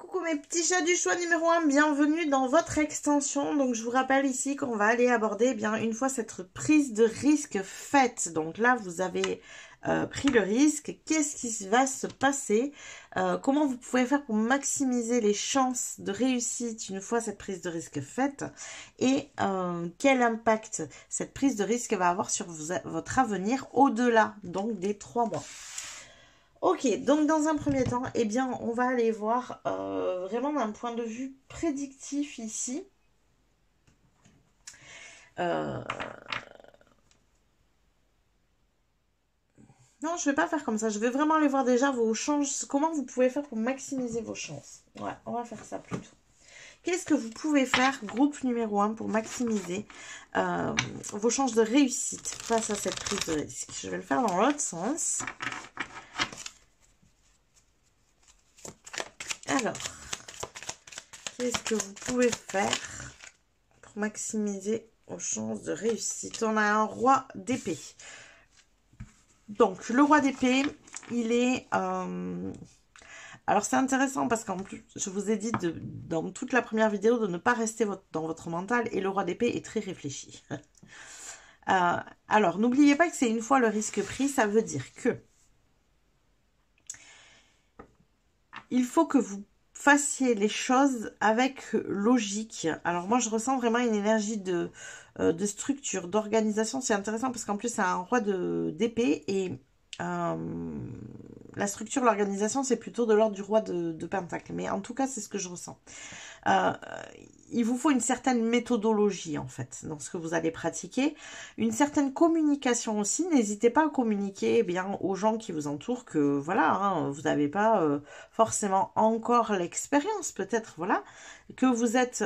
Coucou mes petits chats du choix numéro 1, bienvenue dans votre extension. Donc je vous rappelle ici qu'on va aller aborder bien une fois cette prise de risque faite. Donc là vous avez pris le risque, qu'est-ce qui va se passer, comment vous pouvez faire pour maximiser les chances de réussite une fois cette prise de risque faite et quel impact cette prise de risque va avoir sur votre avenir au-delà donc des 3 mois. Ok, donc dans un premier temps, eh bien, on va aller voir vraiment d'un point de vue prédictif ici. Non, je ne vais pas faire comme ça. Je vais vraiment aller voir déjà vos chances. Comment vous pouvez faire pour maximiser vos chances. Ouais, on va faire ça plutôt. Qu'est-ce que vous pouvez faire, groupe numéro 1, pour maximiser vos chances de réussite face à cette prise de risque? Je vais le faire dans l'autre sens. Alors, qu'est-ce que vous pouvez faire pour maximiser vos chances de réussite? On a un roi d'épée. Donc, le roi d'épée, il est... Alors, c'est intéressant parce qu'en plus, je vous ai dit dans toute la première vidéo de ne pas rester dans votre mental. Et le roi d'épée est très réfléchi. Alors, n'oubliez pas que c'est une fois le risque pris. Ça veut dire que il faut que vous fassiez les choses avec logique. Alors moi, je ressens vraiment une énergie de structure, d'organisation. C'est intéressant parce qu'en plus, c'est un roi d'épée et la structure, l'organisation, c'est plutôt de l'ordre du roi de pentacle. Mais en tout cas, c'est ce que je ressens. Il vous faut une certaine méthodologie, en fait, dans ce que vous allez pratiquer. Une certaine communication aussi. N'hésitez pas à communiquer eh bien aux gens qui vous entourent que, voilà, hein, vous n'avez pas forcément encore l'expérience, peut-être, voilà, que vous êtes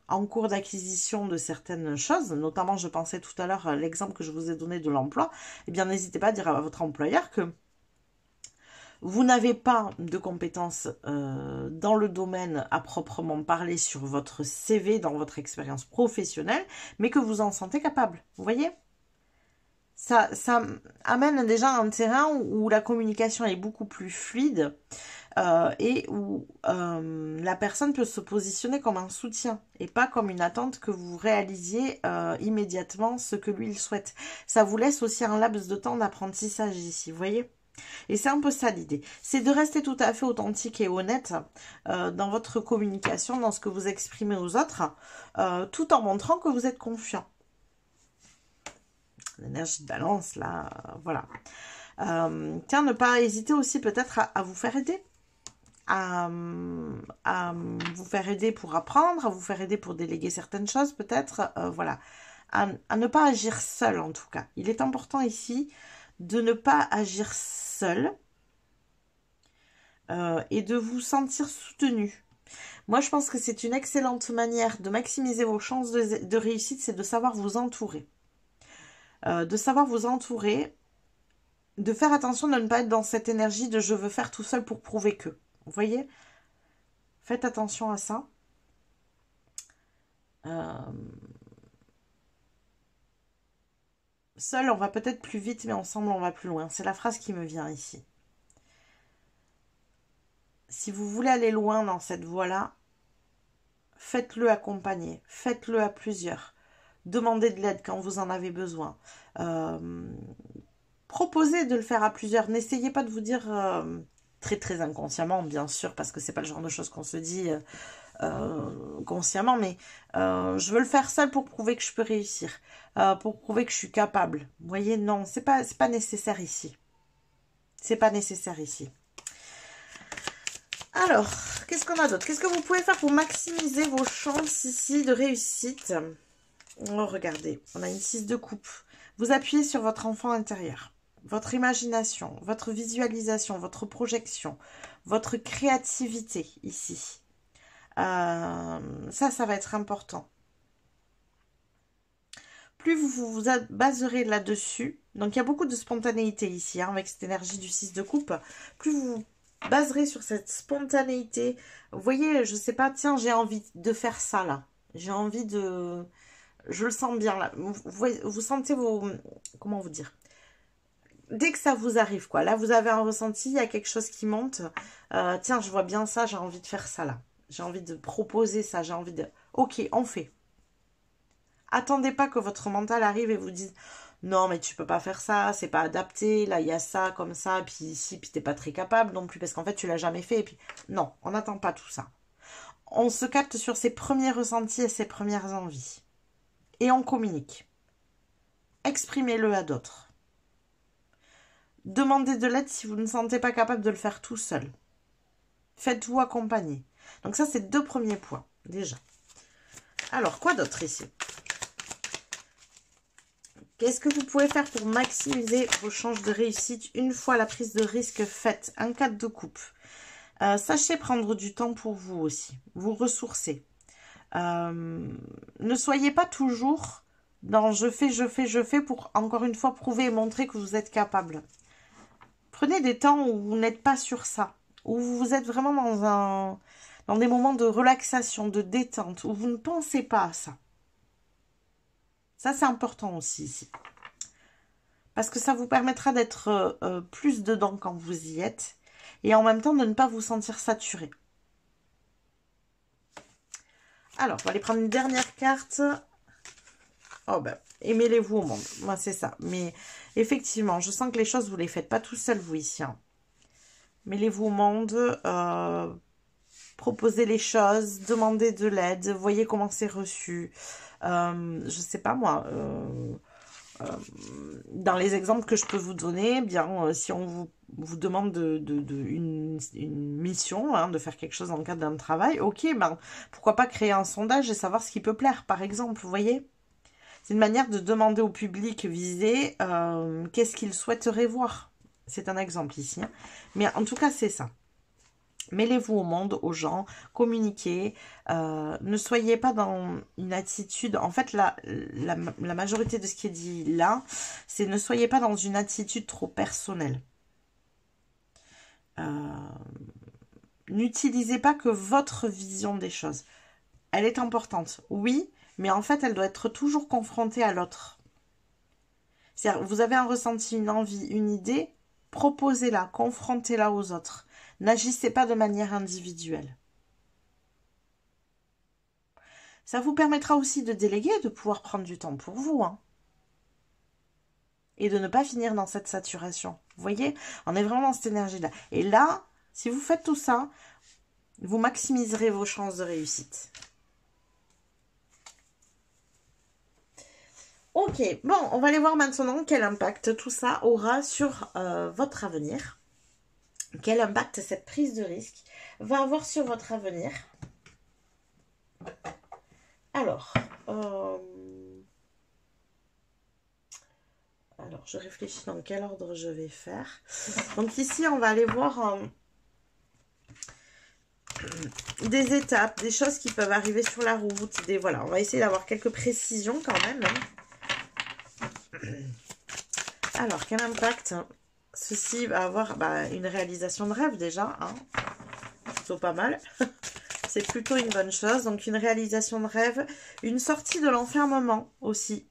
en cours d'acquisition de certaines choses. Notamment, je pensais tout à l'heure à l'exemple que je vous ai donné de l'emploi. Eh bien, n'hésitez pas à dire à votre employeur que vous n'avez pas de compétences dans le domaine à proprement parler sur votre CV, dans votre expérience professionnelle, mais que vous en sentez capable. Vous voyez ? Ça amène déjà un terrain où la communication est beaucoup plus fluide et où la personne peut se positionner comme un soutien et pas comme une attente que vous réalisiez immédiatement ce que lui il souhaite. Ça vous laisse aussi un laps de temps d'apprentissage ici, vous voyez ? Et c'est un peu ça l'idée, c'est de rester tout à fait authentique et honnête dans votre communication, dans ce que vous exprimez aux autres, tout en montrant que vous êtes confiant. L'énergie de balance, là, voilà. Tiens, ne pas hésiter aussi peut-être à vous faire aider. À vous faire aider pour apprendre, à vous faire aider pour déléguer certaines choses peut-être, voilà. À ne pas agir seul en tout cas. Il est important ici de ne pas agir seul et de vous sentir soutenu. Moi, je pense que c'est une excellente manière de maximiser vos chances de réussite, c'est de savoir vous entourer. De savoir vous entourer, de faire attention de ne pas être dans cette énergie de « je veux faire tout seul pour prouver que ». Vous voyez ? Faites attention à ça. Seul, on va peut-être plus vite, mais ensemble, on va plus loin. C'est la phrase qui me vient ici. Si vous voulez aller loin dans cette voie-là, faites-le accompagner. Faites-le à plusieurs. Demandez de l'aide quand vous en avez besoin. Proposez de le faire à plusieurs. N'essayez pas de vous dire très très inconsciemment, bien sûr, parce que c'est pas le genre de choses qu'on se dit consciemment, mais je veux le faire seul pour prouver que je peux réussir, pour prouver que je suis capable. Vous voyez, non, c'est pas nécessaire ici. C'est pas nécessaire ici. Alors, qu'est-ce qu'on a d'autre? Qu'est-ce que vous pouvez faire pour maximiser vos chances ici de réussite? Oh, regardez, on a une 6 de coupe. Vous appuyez sur votre enfant intérieur, votre imagination, votre visualisation, votre projection, votre créativité ici. Ça va être important. Plus vous vous baserez là-dessus, donc il y a beaucoup de spontanéité ici, hein, avec cette énergie du 6 de coupe, plus vous vous baserez sur cette spontanéité, vous voyez, je sais pas, tiens, j'ai envie de faire ça là, j'ai envie de... Je le sens bien là, vous sentez vos... Comment vous dire? dès que ça vous arrive, quoi. Là, vous avez un ressenti, il y a quelque chose qui monte. Tiens, je vois bien ça, j'ai envie de faire ça, là. J'ai envie de proposer ça, j'ai envie de... Ok, on fait. Attendez pas que votre mental arrive et vous dise non, mais tu peux pas faire ça, c'est pas adapté, là il y a ça comme ça, puis ici, puis t'es pas très capable non plus parce qu'en fait tu l'as jamais fait. Et puis non, on n'attend pas tout ça. On se capte sur ses premiers ressentis et ses premières envies. Et on communique. Exprimez-le à d'autres. Demandez de l'aide si vous ne sentez pas capable de le faire tout seul. Faites-vous accompagner. Donc ça, c'est 2 premiers points, déjà. Alors, quoi d'autre ici? Qu'est-ce que vous pouvez faire pour maximiser vos chances de réussite une fois la prise de risque faite? Un cadre de coupe. Sachez prendre du temps pour vous aussi. Vous ressourcer. Ne soyez pas toujours dans je fais pour, encore une fois, prouver et montrer que vous êtes capable. Prenez des temps où vous n'êtes pas sur ça. Où vous êtes vraiment dans des moments de relaxation, de détente, où vous ne pensez pas à ça. Ça, c'est important aussi ici. Parce que ça vous permettra d'être plus dedans quand vous y êtes. Et en même temps, de ne pas vous sentir saturé. Alors, on va aller prendre une dernière carte. Oh ben, et mêlez-vous au monde. Moi, c'est ça. Mais effectivement, je sens que les choses, vous ne les faites pas tout seul, vous, ici. Hein. Mêlez-vous au monde. Proposez les choses. Demandez de l'aide. Voyez comment c'est reçu. Je sais pas, moi... dans les exemples que je peux vous donner, eh bien, si on vous demande une mission, hein, de faire quelque chose dans le cadre d'un travail, ok, ben, pourquoi pas créer un sondage et savoir ce qui peut plaire, par exemple, vous voyez? C'est une manière de demander au public visé qu'est-ce qu'il souhaiterait voir. C'est un exemple ici. Hein. Mais en tout cas, c'est ça. Mêlez-vous au monde, aux gens, communiquez. Ne soyez pas dans une attitude... En fait, la majorité de ce qui est dit là, c'est ne soyez pas dans une attitude trop personnelle. N'utilisez pas que votre vision des choses. Elle est importante, oui, mais en fait, elle doit être toujours confrontée à l'autre. C'est-à-dire, vous avez un ressenti, une envie, une idée, proposez-la, confrontez-la aux autres. N'agissez pas de manière individuelle. Ça vous permettra aussi de déléguer, de pouvoir prendre du temps pour vous. Hein. Et de ne pas finir dans cette saturation. Vous voyez, on est vraiment dans cette énergie-là. Et là, si vous faites tout ça, vous maximiserez vos chances de réussite. Ok, bon, on va aller voir maintenant quel impact tout ça aura sur votre avenir. Quel impact cette prise de risque va avoir sur votre avenir. Alors, je réfléchis dans quel ordre je vais faire. Donc ici, on va aller voir des étapes, des choses qui peuvent arriver sur la route. Voilà, on va essayer d'avoir quelques précisions quand même. Alors, quel impact ceci va avoir une réalisation de rêve déjà, hein. Plutôt pas mal. C'est plutôt une bonne chose. Donc, une réalisation de rêve, une sortie de l'enfermement aussi.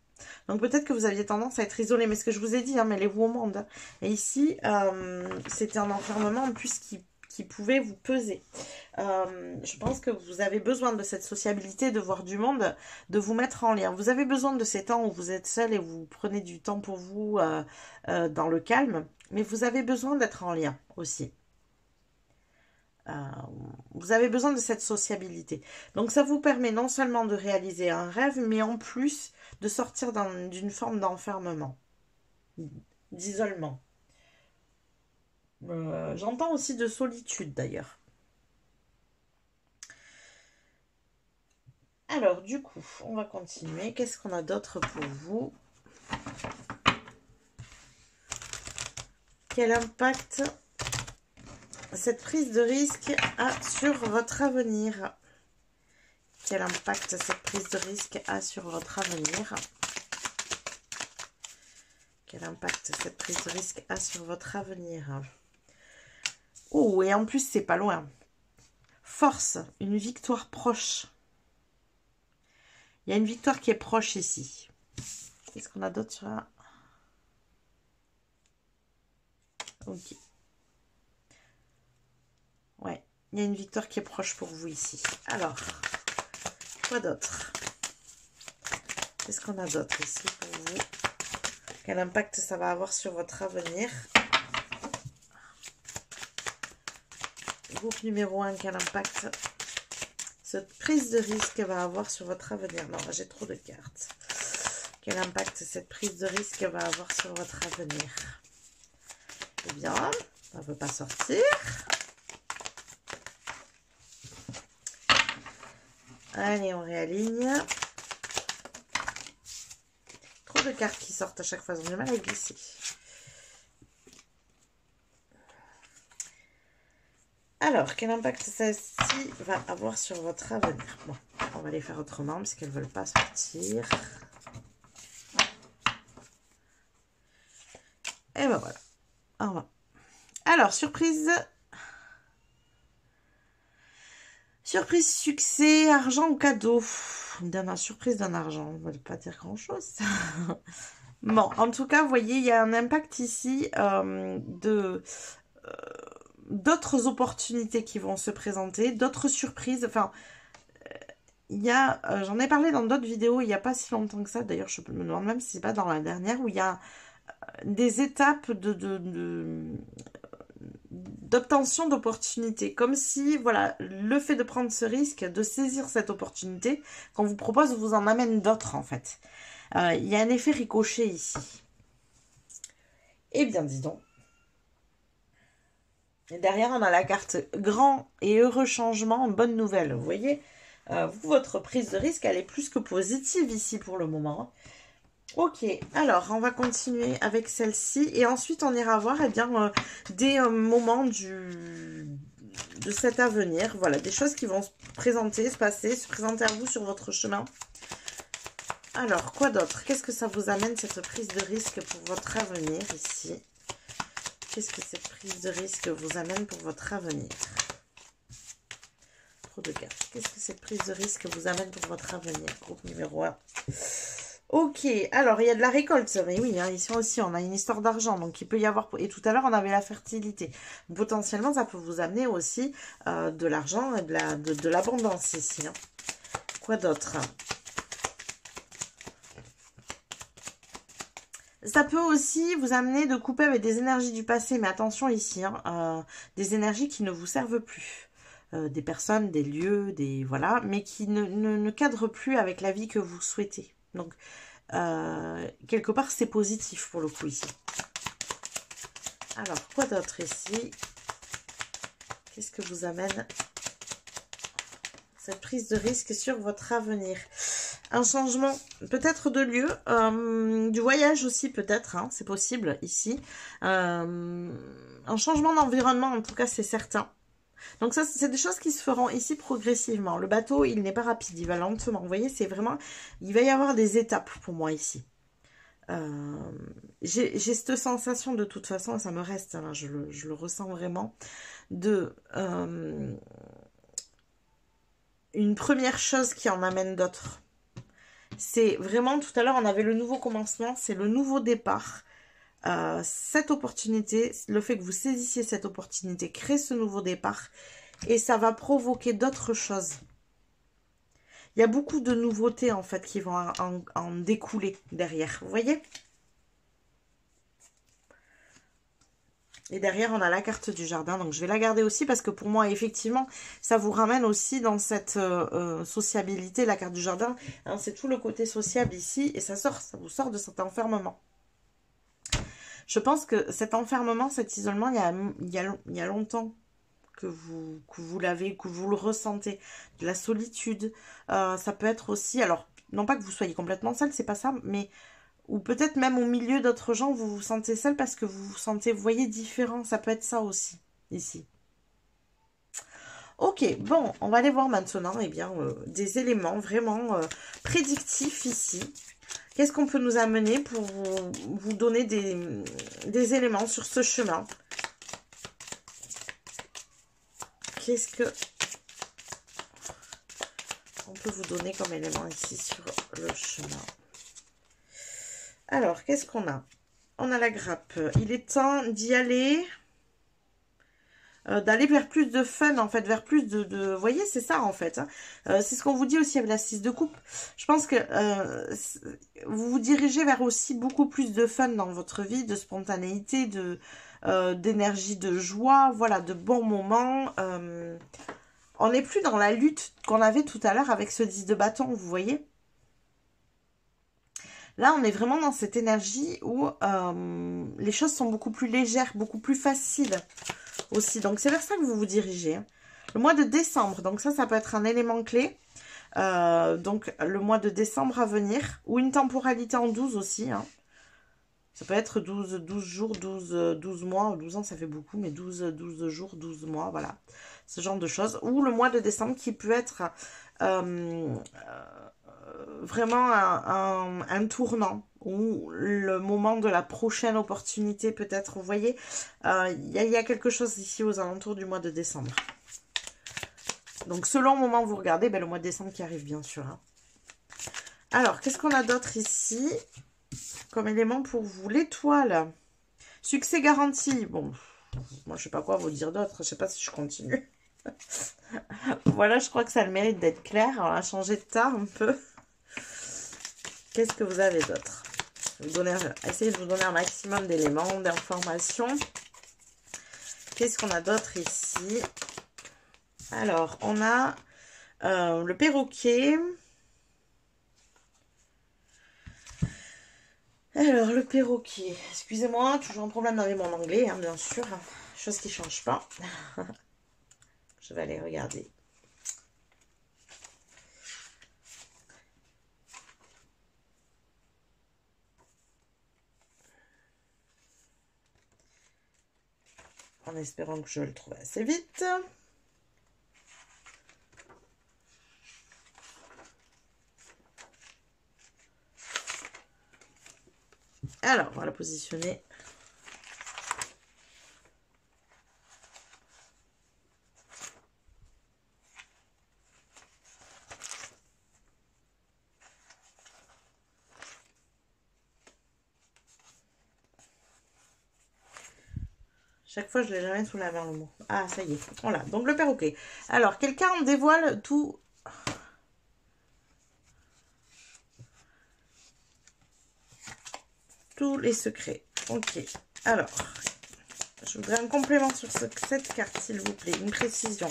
Donc, peut-être que vous aviez tendance à être isolé. Mais ce que je vous ai dit, hein, mêlez-vous au monde. Et ici, c'était un enfermement en plus qui pouvait vous peser. Je pense que vous avez besoin de cette sociabilité, de voir du monde, de vous mettre en lien. Vous avez besoin de ces temps où vous êtes seul et vous prenez du temps pour vous dans le calme. Mais vous avez besoin d'être en lien aussi. Vous avez besoin de cette sociabilité. Donc ça vous permet non seulement de réaliser un rêve, mais en plus de sortir d'une forme d'enfermement, d'isolement. J'entends aussi de solitude d'ailleurs. Alors du coup, on va continuer. Qu'est-ce qu'on a d'autre pour vous? Quel impact cette prise de risque a sur votre avenir? Quel impact cette prise de risque a sur votre avenir? Quel impact cette prise de risque a sur votre avenir? Oh, et en plus, c'est pas loin. Force, une victoire proche. Il y a une victoire qui est proche ici. Qu'est-ce qu'on a d'autre sur là? Ok. Ouais, il y a une victoire qui est proche pour vous ici. Alors, quoi d'autre? Qu'est-ce qu'on a d'autre ici pour vous? Quel impact ça va avoir sur votre avenir? Groupe numéro 1, quel impact cette prise de risque va avoir sur votre avenir? Non, j'ai trop de cartes. Quel impact cette prise de risque va avoir sur votre avenir? Eh bien, ça ne veut pas sortir. Allez, on réaligne. Trop de cartes qui sortent à chaque fois, on a du mal à glisser. Alors, quel impact celle-ci va avoir sur votre avenir? Bon, on va les faire autrement parce qu'elles ne veulent pas sortir. Et ben voilà. Au revoir. Alors, surprise. Surprise, succès, argent ou cadeau. Surprise d'un argent, ça ne veut pas dire grand-chose. Bon, en tout cas, vous voyez, il y a un impact ici d'autres opportunités qui vont se présenter, d'autres surprises. Enfin, il y a, j'en ai parlé dans d'autres vidéos il n'y a pas si longtemps que ça. D'ailleurs, je me demande même si c'est pas dans la dernière, où il y a des étapes d'obtention d'opportunités. Comme si, voilà, le fait de prendre ce risque, de saisir cette opportunité qu'on vous propose, vous en amène d'autres, en fait. Il y a un effet ricochet ici. Eh bien, dis donc. Et derrière, on a la carte grand et heureux changement, bonne nouvelle. Vous voyez, vous, votre prise de risque, elle est plus que positive ici pour le moment. Ok, alors on va continuer avec celle-ci et ensuite on ira voir des moments de cet avenir. Voilà, des choses qui vont se présenter, se présenter à vous sur votre chemin. Alors, quoi d'autre? Qu'est-ce que ça vous amène, cette prise de risque pour votre avenir ici? Qu'est-ce que cette prise de risque vous amène pour votre avenir? Trop de cartes. Qu'est-ce que cette prise de risque vous amène pour votre avenir? Groupe numéro 1. Ok, alors il y a de la récolte, mais oui, hein, ici aussi on a une histoire d'argent, donc il peut y avoir, et tout à l'heure on avait la fertilité, potentiellement ça peut vous amener aussi de l'argent et de l'abondance ici. Hein. Quoi d'autre? Ça peut aussi vous amener de couper avec des énergies du passé, mais attention ici, hein, des énergies qui ne vous servent plus. Des personnes, des lieux, voilà, mais qui ne cadrent plus avec la vie que vous souhaitez. Donc, quelque part, c'est positif pour le coup ici. Alors, quoi d'autre ici? Qu'est-ce que vous amène cette prise de risque sur votre avenir? Un changement peut-être de lieu, du voyage aussi peut-être, hein, c'est possible ici. Un changement d'environnement, en tout cas, c'est certain. Donc ça, c'est des choses qui se feront ici progressivement. Le bateau, il n'est pas rapide, il va lentement. Vous voyez, c'est vraiment... Il va y avoir des étapes pour moi ici. J'ai cette sensation de toute façon, ça me reste, hein, je le ressens vraiment, de... une première chose qui en amène d'autres. C'est vraiment, tout à l'heure, on avait le nouveau commencement, c'est le nouveau départ. Cette opportunité, le fait que vous saisissiez cette opportunité crée ce nouveau départ et ça va provoquer d'autres choses. Il y a beaucoup de nouveautés en fait qui vont en découler derrière, vous voyez? Et derrière on a la carte du jardin, donc je vais la garder aussi parce que pour moi effectivement ça vous ramène aussi dans cette sociabilité, la carte du jardin, hein, c'est tout le côté sociable ici et ça vous sort de cet enfermement. Je pense que cet enfermement, cet isolement, il y a longtemps que vous l'avez, que vous le ressentez. De la solitude, ça peut être aussi, alors, non pas que vous soyez complètement seul, c'est pas ça, mais, ou peut-être même au milieu d'autres gens, vous vous sentez seul parce que vous vous sentez, vous voyez, différent. Ça peut être ça aussi, ici. Ok, bon, on va aller voir maintenant, des éléments vraiment prédictifs ici. Qu'est-ce qu'on peut nous amener pour vous donner des éléments sur ce chemin? Qu'est-ce que on peut vous donner comme élément ici sur le chemin? Alors, qu'est-ce qu'on a? On a la grappe. Il est temps d'y aller. d'aller vers plus de fun, en fait, vers plus vous voyez, c'est ça, en fait. Hein. C'est ce qu'on vous dit aussi avec la 6 de coupe. Je pense que vous vous dirigez vers aussi beaucoup plus de fun dans votre vie, de spontanéité, d'énergie, de joie, voilà, de bons moments. On n'est plus dans la lutte qu'on avait tout à l'heure avec ce 10 de bâton, vous voyez. Là, on est vraiment dans cette énergie où les choses sont beaucoup plus légères, beaucoup plus faciles aussi. Donc, c'est vers ça que vous vous dirigez. Hein. Le mois de décembre, donc ça peut être un élément clé. Donc, le mois de décembre à venir, ou une temporalité en 12 aussi. Hein. Ça peut être 12 jours, 12 mois, 12 ans, ça fait beaucoup, mais 12 jours, 12 mois, voilà. Ce genre de choses. Ou le mois de décembre qui peut être... vraiment un tournant ou le moment de la prochaine opportunité peut-être, vous voyez, il y a quelque chose ici aux alentours du mois de décembre. Donc selon le moment où vous regardez, le mois de décembre qui arrive bien sûr. Hein. Alors, qu'est-ce qu'on a d'autre ici comme élément pour vous? L'étoile. Succès garanti. Bon, moi je sais pas quoi vous dire d'autre, je sais pas si je continue. Voilà, je crois que ça a le mérite d'être clair. On a changé de tas un peu. Qu'est-ce que vous avez d'autre? Essayez de vous donner un maximum d'éléments, d'informations. Qu'est-ce qu'on a d'autre ici? Alors, on a le perroquet. Alors, le perroquet. Excusez-moi, toujours un problème avec mon anglais, hein, bien sûr. Chose qui ne change pas. Je vais aller regarder. En espérant que je le trouve assez vite. Alors, on va la positionner. Chaque fois, je ne l'ai jamais sous la main, le mot. Ah, ça y est. Voilà. Donc, le perroquet. Alors, quelqu'un dévoile tous les secrets. Ok. Alors, je voudrais un complément sur cette carte, s'il vous plaît. Une précision.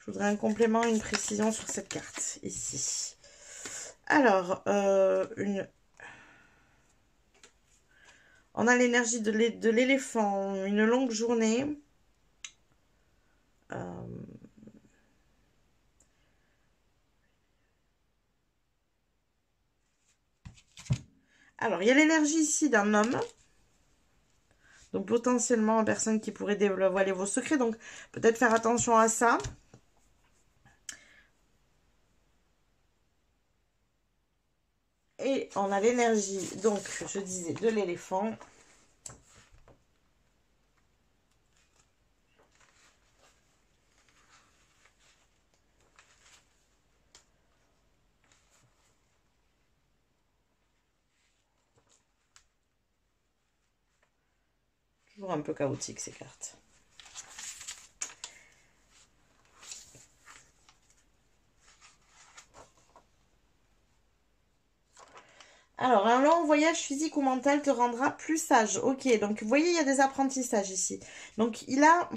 Je voudrais un complément, une précision sur cette carte, ici. Alors, on a l'énergie de l'éléphant, une longue journée. Alors, il y a l'énergie ici d'un homme. Donc, potentiellement, une personne qui pourrait dévoiler vos secrets. Donc, peut-être faire attention à ça. Et on a l'énergie, donc, je disais, de l'éléphant. Toujours un peu chaotique, ces cartes. Alors, un long voyage physique ou mental te rendra plus sage. Ok, donc vous voyez, il y a des apprentissages ici. Donc,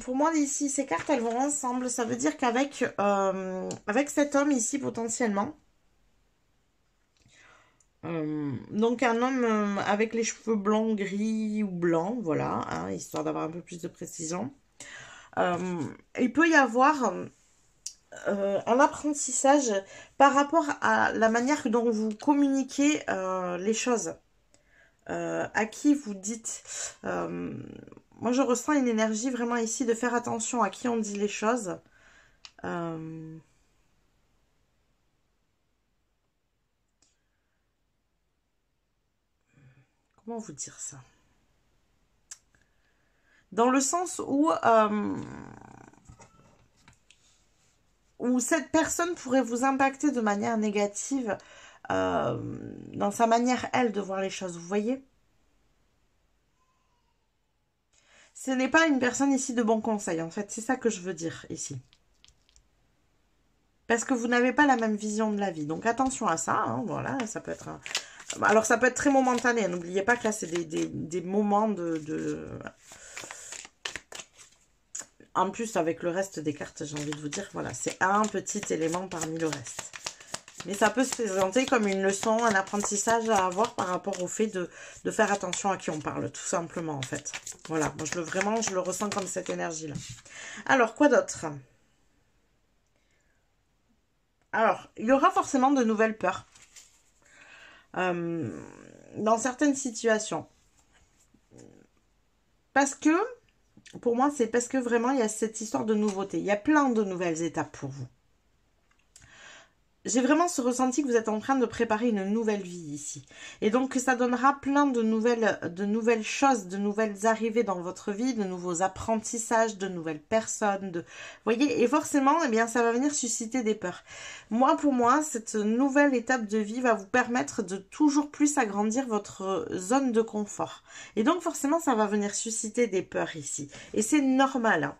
pour moi, ici, ces cartes, elles vont ensemble. Ça veut dire qu'avec avec cet homme ici, potentiellement, donc un homme avec les cheveux blancs, gris ou blancs, voilà, hein, histoire d'avoir un peu plus de précision. Il peut y avoir un apprentissage par rapport à la manière dont vous communiquez les choses. À qui vous dites. Moi, je ressens une énergie vraiment ici de faire attention à qui on dit les choses. Comment vous dire ça? Dans le sens où cette personne pourrait vous impacter de manière négative dans sa manière, elle, de voir les choses, vous voyez? ce n'est pas une personne ici de bon conseil, en fait. C'est ça que je veux dire ici. Parce que vous n'avez pas la même vision de la vie. Donc, attention à ça. Hein, voilà, ça peut être... Alors, ça peut être très momentané. N'oubliez pas que là, c'est des moments de... En plus, avec le reste des cartes, j'ai envie de vous dire, voilà, c'est un petit élément parmi le reste. Mais ça peut se présenter comme une leçon, un apprentissage à avoir par rapport au fait de faire attention à qui on parle, tout simplement, en fait. Voilà, moi, vraiment, je le ressens comme cette énergie-là. Alors, quoi d'autre? Alors, il y aura forcément de nouvelles peurs. Dans certaines situations. Parce que, pour moi, c'est parce que vraiment, il y a cette histoire de nouveauté. Il y a plein de nouvelles étapes pour vous. J'ai vraiment ce ressenti que vous êtes en train de préparer une nouvelle vie ici. Et donc, ça donnera plein de nouvelles choses, de nouvelles arrivées dans votre vie, de nouveaux apprentissages, de nouvelles personnes. Vous voyez, et forcément, eh bien, ça va venir susciter des peurs. Moi, pour moi, cette nouvelle étape de vie va vous permettre de toujours plus agrandir votre zone de confort. Et donc, forcément, ça va venir susciter des peurs ici. Et c'est normal, hein.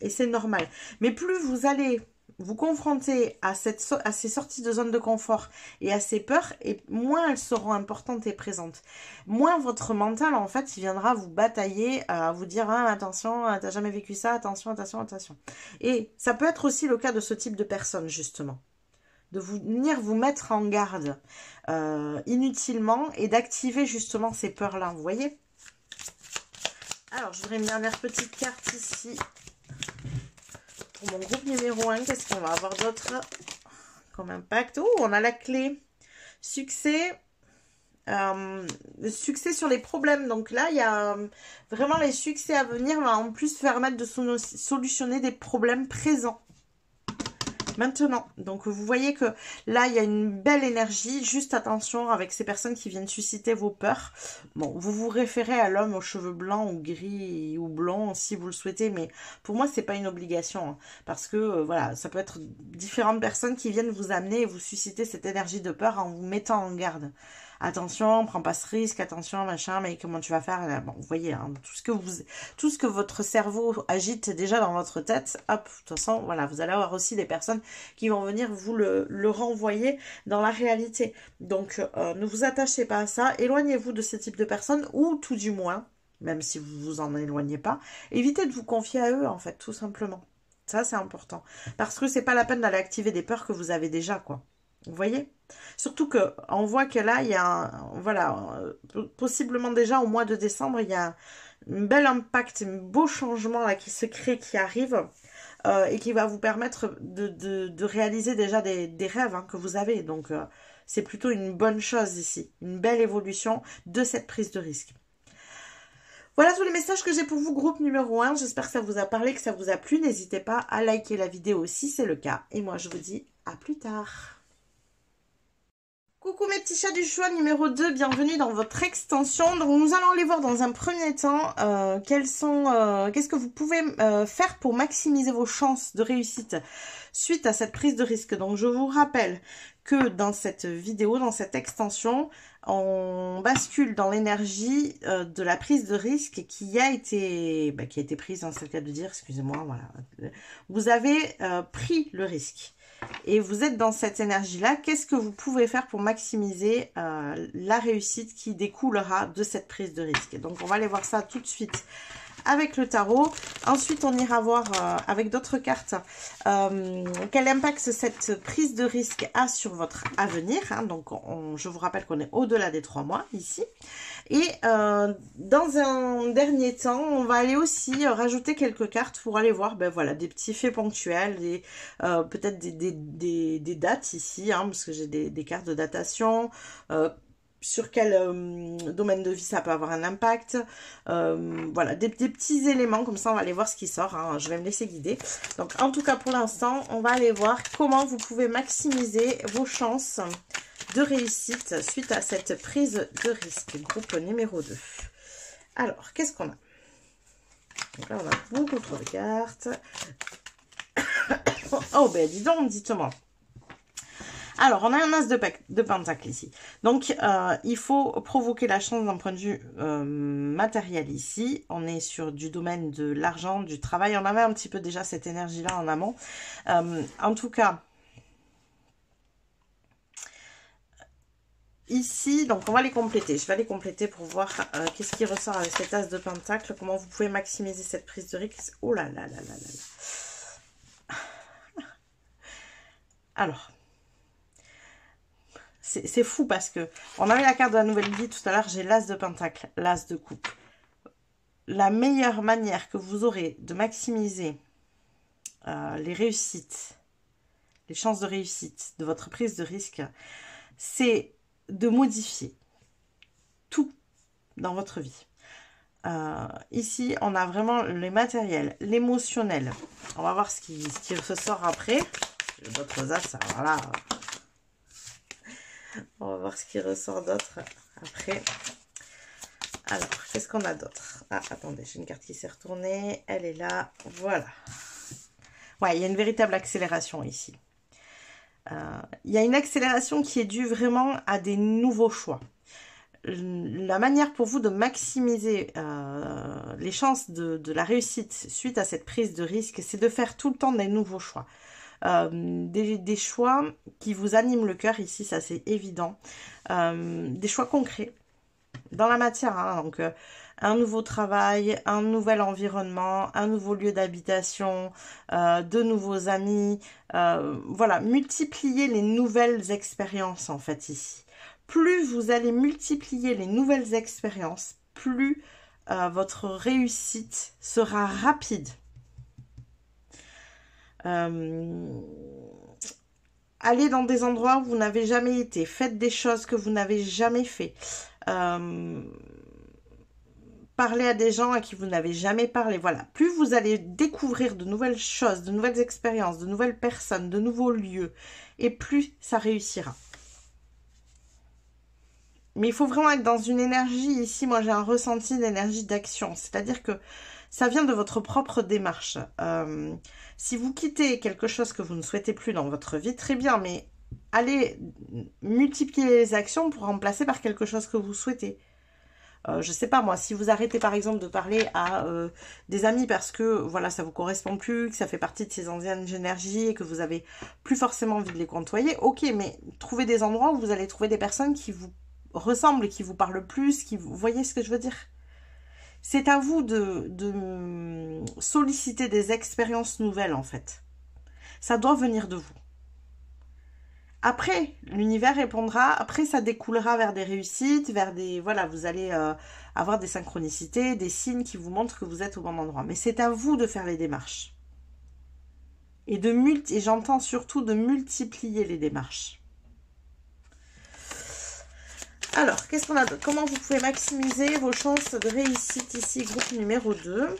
Et c'est normal. Mais plus vous allez vous confronter à ces sorties de zone de confort et à ces peurs, et moins elles seront importantes et présentes. Moins votre mental, en fait, il viendra vous batailler, à vous dire ah, « attention, t'as jamais vécu ça, attention, attention, attention ». Et ça peut être aussi le cas de ce type de personnes, justement. De venir vous mettre en garde inutilement et d'activer justement ces peurs-là, vous voyez. Alors, je voudrais une dernière petite carte ici. Pour mon groupe numéro 1, qu'est-ce qu'on va avoir d'autre comme impact? Oh, on a la clé. Succès. Succès sur les problèmes. Donc là, il y a vraiment les succès à venir. Va en plus permettre de solutionner des problèmes présents. Maintenant, donc vous voyez que là, il y a une belle énergie. Juste attention avec ces personnes qui viennent susciter vos peurs. Bon, vous vous référez à l'homme aux cheveux blancs ou gris ou blonds si vous le souhaitez. Mais pour moi, c'est pas une obligation. Hein, parce que, voilà, ça peut être différentes personnes qui viennent vous amener et vous susciter cette énergie de peur en vous mettant en garde. Attention, prends pas ce risque, attention, machin, mais comment tu vas faire? Bon, vous voyez, hein, tout ce que votre cerveau agite déjà dans votre tête, hop, de toute façon, voilà, vous allez avoir aussi des personnes qui vont venir vous le renvoyer dans la réalité. Donc, ne vous attachez pas à ça, éloignez-vous de ce type de personnes, ou tout du moins, même si vous vous en éloignez pas, évitez de vous confier à eux, en fait, tout simplement. Ça, c'est important. Parce que c'est pas la peine d'aller activer des peurs que vous avez déjà, quoi. Vous voyez? Surtout que on voit que là, il y a voilà, possiblement déjà au mois de décembre, il y a un bel impact, un beau changement là qui se crée, qui arrive et qui va vous permettre de réaliser déjà des rêves hein, que vous avez. Donc, c'est plutôt une bonne chose ici, une belle évolution de cette prise de risque. Voilà tous les messages que j'ai pour vous, groupe numéro 1. J'espère que ça vous a parlé, que ça vous a plu. N'hésitez pas à liker la vidéo si c'est le cas. Et moi, je vous dis à plus tard. Coucou mes petits chats du choix numéro 2, bienvenue dans votre extension. Donc nous allons aller voir dans un premier temps qu'est-ce que vous pouvez faire pour maximiser vos chances de réussite suite à cette prise de risque. Donc je vous rappelle que dans cette vidéo, dans cette extension, on bascule dans l'énergie de la prise de risque qui a été prise, hein, c'est le cas de dire, excusez-moi, voilà. Vous avez pris le risque. Et vous êtes dans cette énergie-là. Qu'est-ce que vous pouvez faire pour maximiser la réussite qui découlera de cette prise de risque? Donc, on va aller voir ça tout de suite avec le tarot. Ensuite, on ira voir avec d'autres cartes quel impact cette prise de risque a sur votre avenir. Hein. Donc, je vous rappelle qu'on est au-delà des 3 mois ici. Et dans un dernier temps, on va aller aussi rajouter quelques cartes pour aller voir voilà, des petits faits ponctuels, peut-être des dates ici, hein, parce que j'ai des cartes de datation, sur quel domaine de vie ça peut avoir un impact, voilà, des petits éléments, comme ça on va aller voir ce qui sort, hein, je vais me laisser guider. Donc en tout cas pour l'instant, on va aller voir comment vous pouvez maximiser vos chances de réussite suite à cette prise de risque, groupe numéro 2. Alors, qu'est-ce qu'on a? Donc là, on a beaucoup trop de cartes. Oh, ben dis donc, dites-moi. Alors, on a un as de pentacle ici. Donc, il faut provoquer la chance d'un point de vue matériel ici. On est sur du domaine de l'argent, du travail. On avait un petit peu déjà cette énergie-là en amont. En tout cas, ici, donc on va les compléter. Je vais les compléter pour voir qu'est-ce qui ressort avec cet as de pentacle. Comment vous pouvez maximiser cette prise de risque. Oh là là là là là là. Alors... C'est fou parce que on avait la carte de la nouvelle vie tout à l'heure, j'ai l'as de pentacle, l'as de coupe. La meilleure manière que vous aurez de maximiser les réussites, les chances de réussite de votre prise de risque, c'est de modifier tout dans votre vie. Ici, on a vraiment les matériels, l'émotionnel. On va voir ce qui ressort après. J'ai d'autres as, voilà. On va voir ce qui ressort d'autre après. Alors, qu'est-ce qu'on a d'autre? Ah, attendez, j'ai une carte qui s'est retournée. Elle est là. Voilà. Ouais, il y a une véritable accélération ici. Il y a une accélération qui est due vraiment à des nouveaux choix. La manière pour vous de maximiser les chances de la réussite suite à cette prise de risque, c'est de faire tout le temps des nouveaux choix. Des choix qui vous animent le cœur ici, ça c'est évident. Des choix concrets dans la matière, hein, donc un nouveau travail, un nouvel environnement, un nouveau lieu d'habitation, de nouveaux amis, voilà, multiplier les nouvelles expériences en fait ici. Plus vous allez multiplier les nouvelles expériences, plus votre réussite sera rapide. Allez dans des endroits où vous n'avez jamais été, faites des choses que vous n'avez jamais fait, parlez à des gens à qui vous n'avez jamais parlé, voilà. Plus vous allez découvrir de nouvelles choses, de nouvelles expériences, de nouvelles personnes, de nouveaux lieux, et plus ça réussira. Mais il faut vraiment être dans une énergie, ici moi j'ai un ressenti d'énergie d'action, c'est-à-dire que ça vient de votre propre démarche. Si vous quittez quelque chose que vous ne souhaitez plus dans votre vie, très bien, mais allez multiplier les actions pour remplacer par quelque chose que vous souhaitez. Je sais pas moi, si vous arrêtez par exemple de parler à des amis parce que voilà ça vous correspond plus, que ça fait partie de ces anciennes énergies et que vous avez plus forcément envie de les côtoyer, ok, mais trouvez des endroits où vous allez trouver des personnes qui vous ressemblent, qui vous parlent plus, qui vous voyez ce que je veux dire? C'est à vous de solliciter des expériences nouvelles, en fait. Ça doit venir de vous. Après, l'univers répondra. Après, ça découlera vers des réussites, vers des... Voilà, vous allez avoir des synchronicités, des signes qui vous montrent que vous êtes au bon endroit. Mais c'est à vous de faire les démarches. Et j'entends surtout de multiplier les démarches. Alors, qu'est-ce qu'on a d'autre? Comment vous pouvez maximiser vos chances de réussite ici, groupe numéro 2.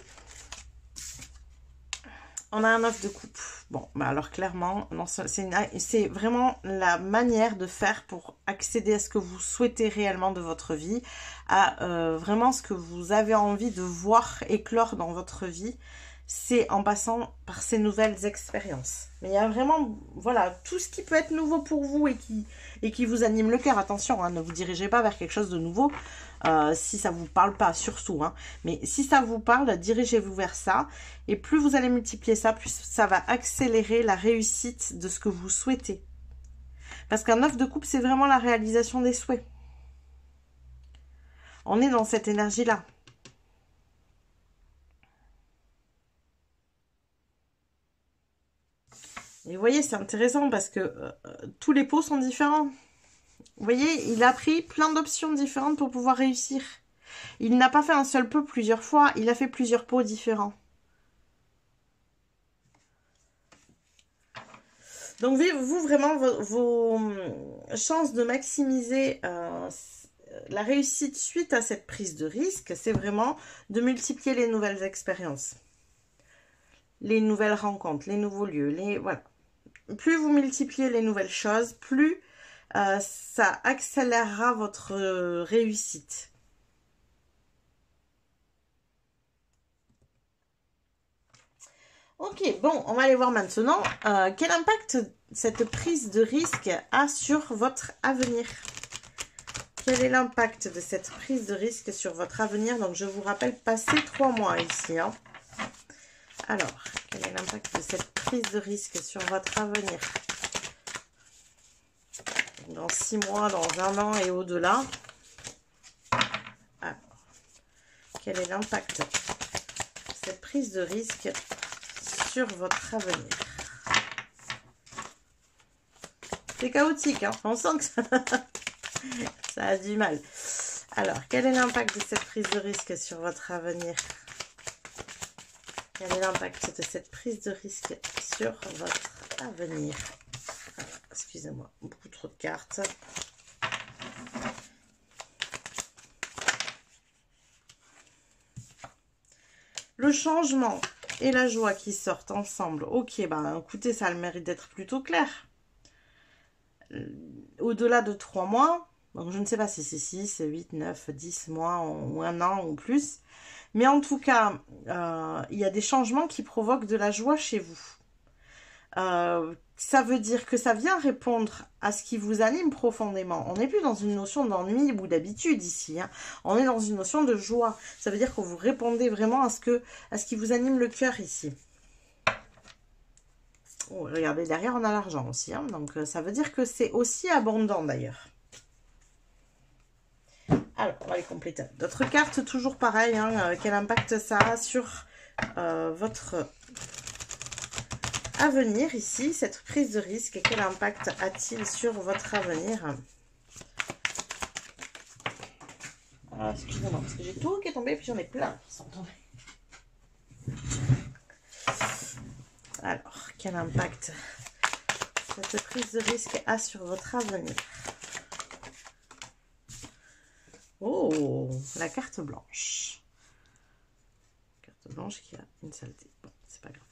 On a un 9 de coupe. Bon, bah alors clairement, c'est vraiment la manière de faire pour accéder à ce que vous souhaitez réellement de votre vie, à vraiment ce que vous avez envie de voir éclore dans votre vie. C'est en passant par ces nouvelles expériences. Mais il y a vraiment, voilà, tout ce qui peut être nouveau pour vous et qui vous anime le cœur. Attention, hein, ne vous dirigez pas vers quelque chose de nouveau si ça ne vous parle pas, surtout. Hein. Mais si ça vous parle, dirigez-vous vers ça. Et plus vous allez multiplier ça, plus ça va accélérer la réussite de ce que vous souhaitez. Parce qu'un 9 de coupe, c'est vraiment la réalisation des souhaits. On est dans cette énergie-là. Et vous voyez, c'est intéressant parce que tous les pots sont différents. Vous voyez, il a pris plein d'options différentes pour pouvoir réussir. Il n'a pas fait un seul pot plusieurs fois, il a fait plusieurs pots différents. Donc, vous, vraiment, vos chances de maximiser la réussite suite à cette prise de risque, c'est vraiment de multiplier les nouvelles expériences. Les nouvelles rencontres, les nouveaux lieux, voilà. Plus vous multipliez les nouvelles choses, plus ça accélérera votre réussite. Ok, bon, on va aller voir maintenant quel impact cette prise de risque a sur votre avenir? Quel est l'impact de cette prise de risque sur votre avenir? Donc, je vous rappelle, passé 3 mois ici. Hein. Alors, quel est l'impact de cette prise de risque sur votre avenir? Dans 6 mois, dans 1 an et au-delà. Alors, quel est l'impact de cette prise de risque sur votre avenir? C'est chaotique, hein, on sent que ça a du mal. Alors, quel est l'impact de cette prise de risque sur votre avenir? Quel est l'impact de cette prise de risque sur votre avenir? Excusez-moi, beaucoup trop de cartes. Le changement et la joie qui sortent ensemble. Ok, ben écoutez, ça a le mérite d'être plutôt clair. Au-delà de 3 mois, donc je ne sais pas si c'est 6, 8, 9, 10 mois ou 1 an ou plus. Mais en tout cas, il y a des changements qui provoquent de la joie chez vous. Ça veut dire que ça vient répondre à ce qui vous anime profondément. On n'est plus dans une notion d'ennui ou d'habitude ici. Hein. On est dans une notion de joie. Ça veut dire que vous répondez vraiment à ce qui vous anime le cœur ici. Oh, regardez, derrière, on a l'argent aussi. Hein. Donc, ça veut dire que c'est aussi abondant d'ailleurs. Alors, on va les compléter. D'autres cartes, toujours pareil. Hein. Quel impact ça a sur votre avenir ici, cette prise de risque? Quel impact a-t-il sur votre avenir? Ah, excusez-moi, parce que j'ai tout qui est tombé, puis j'en ai plein qui sont tombés. Alors, quel impact cette prise de risque a sur votre avenir? Oh, la carte blanche. Carte blanche qui a une saleté. Bon, c'est pas grave.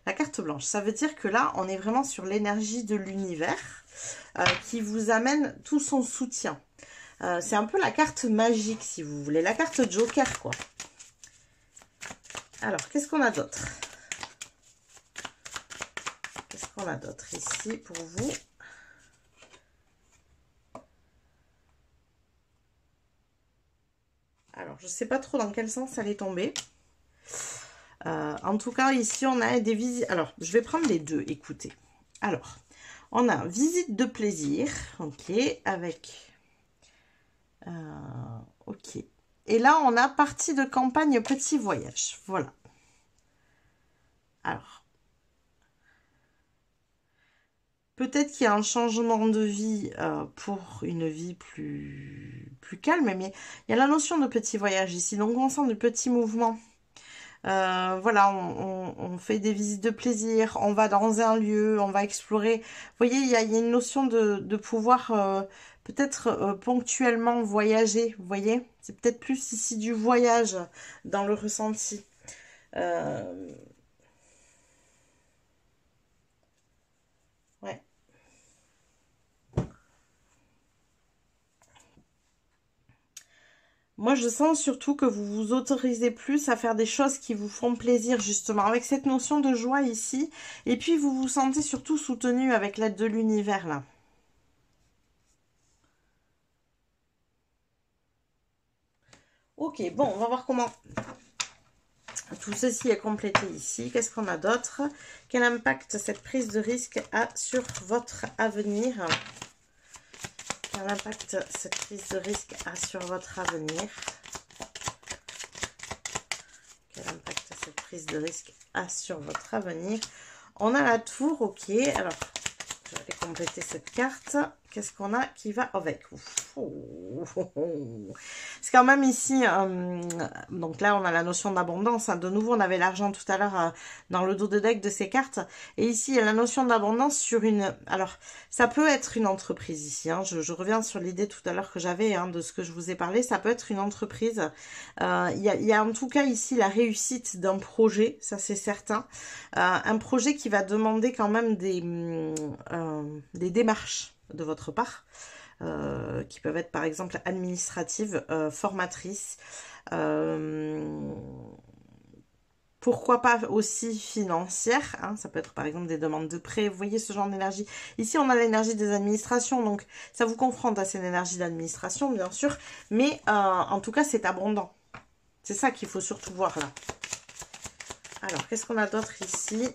La carte blanche, ça veut dire que là, on est vraiment sur l'énergie de l'univers qui vous amène tout son soutien. C'est un peu la carte magique, si vous voulez. La carte Joker, quoi. Alors, qu'est-ce qu'on a d'autre? Qu'est-ce qu'on a d'autre ici pour vous? Alors, je ne sais pas trop dans quel sens elle est tombée. En tout cas, ici, on a des visites. Alors, je vais prendre les deux, écoutez. Alors, on a visite de plaisir, ok, avec... ok. Et là, on a partie de campagne, petit voyage, voilà. Alors, peut-être qu'il y a un changement de vie pour une vie plus calme, mais il y a la notion de petit voyage ici. Donc, on sent de petits mouvements. Voilà, on fait des visites de plaisir, on va dans un lieu, on va explorer. Vous voyez, il y a une notion de pouvoir peut-être ponctuellement voyager, vous voyez. C'est peut-être plus ici du voyage dans le ressenti. Ouais. Moi, je sens surtout que vous vous autorisez plus à faire des choses qui vous font plaisir, justement, avec cette notion de joie ici. Et puis, vous vous sentez surtout soutenu avec l'aide de l'univers, là. Ok, bon, on va voir comment tout ceci est complété ici. Qu'est-ce qu'on a d'autre? Quel impact cette prise de risque a sur votre avenir? Quel impact cette prise de risque a sur votre avenir? Quel impact cette prise de risque a sur votre avenir? On a la tour, ok. Alors, je vais compléter cette carte. Qu'est-ce qu'on a qui va avec? C'est quand même ici, donc là on a la notion d'abondance, hein. De nouveau on avait l'argent tout à l'heure dans le dos de deck de ces cartes, et ici il y a la notion d'abondance sur une, alors ça peut être une entreprise ici, hein. Je reviens sur l'idée tout à l'heure que j'avais, hein, de ce que je vous ai parlé, ça peut être une entreprise, il y a en tout cas ici la réussite d'un projet, ça c'est certain, un projet qui va demander quand même des démarches de votre part, qui peuvent être par exemple administratives, formatrices, Pourquoi pas aussi financière, hein, ça peut être par exemple des demandes de prêt, vous voyez ce genre d'énergie. Ici, on a l'énergie des administrations, donc ça vous confronte à cette énergie d'administration, bien sûr, mais en tout cas, c'est abondant. C'est ça qu'il faut surtout voir là. Alors, qu'est-ce qu'on a d'autre ici?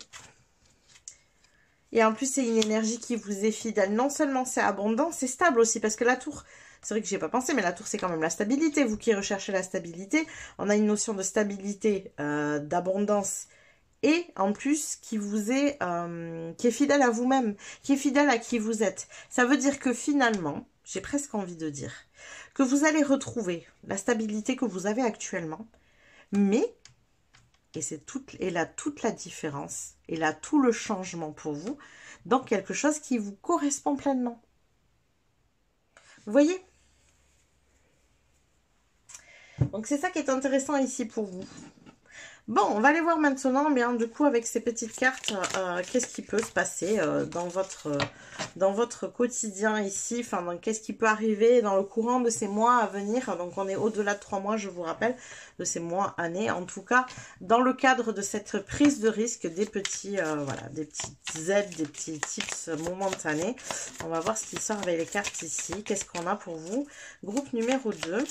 Et en plus, c'est une énergie qui vous est fidèle. Non seulement c'est abondant, c'est stable aussi, parce que la tour... C'est vrai que j'y ai pas pensé, mais la tour, c'est quand même la stabilité. Vous qui recherchez la stabilité, on a une notion de stabilité, d'abondance, et en plus, qui est fidèle à vous-même, qui est fidèle à qui vous êtes. Ça veut dire que finalement, j'ai presque envie de dire, que vous allez retrouver la stabilité que vous avez actuellement, mais, et là toute la différence, et là tout le changement pour vous, dans quelque chose qui vous correspond pleinement. Vous voyez ? Donc, c'est ça qui est intéressant ici pour vous. Bon, on va aller voir maintenant, bien, du coup, avec ces petites cartes, qu'est-ce qui peut se passer dans votre quotidien ici, enfin, qu'est-ce qui peut arriver dans le courant de ces mois à venir. Donc, on est au-delà de 3 mois, je vous rappelle, de ces mois, années. En tout cas, dans le cadre de cette prise de risque, des petits, voilà, des petites aides, des petits tips momentanés. On va voir ce qui sort avec les cartes ici. Qu'est-ce qu'on a pour vous? Groupe numéro 2.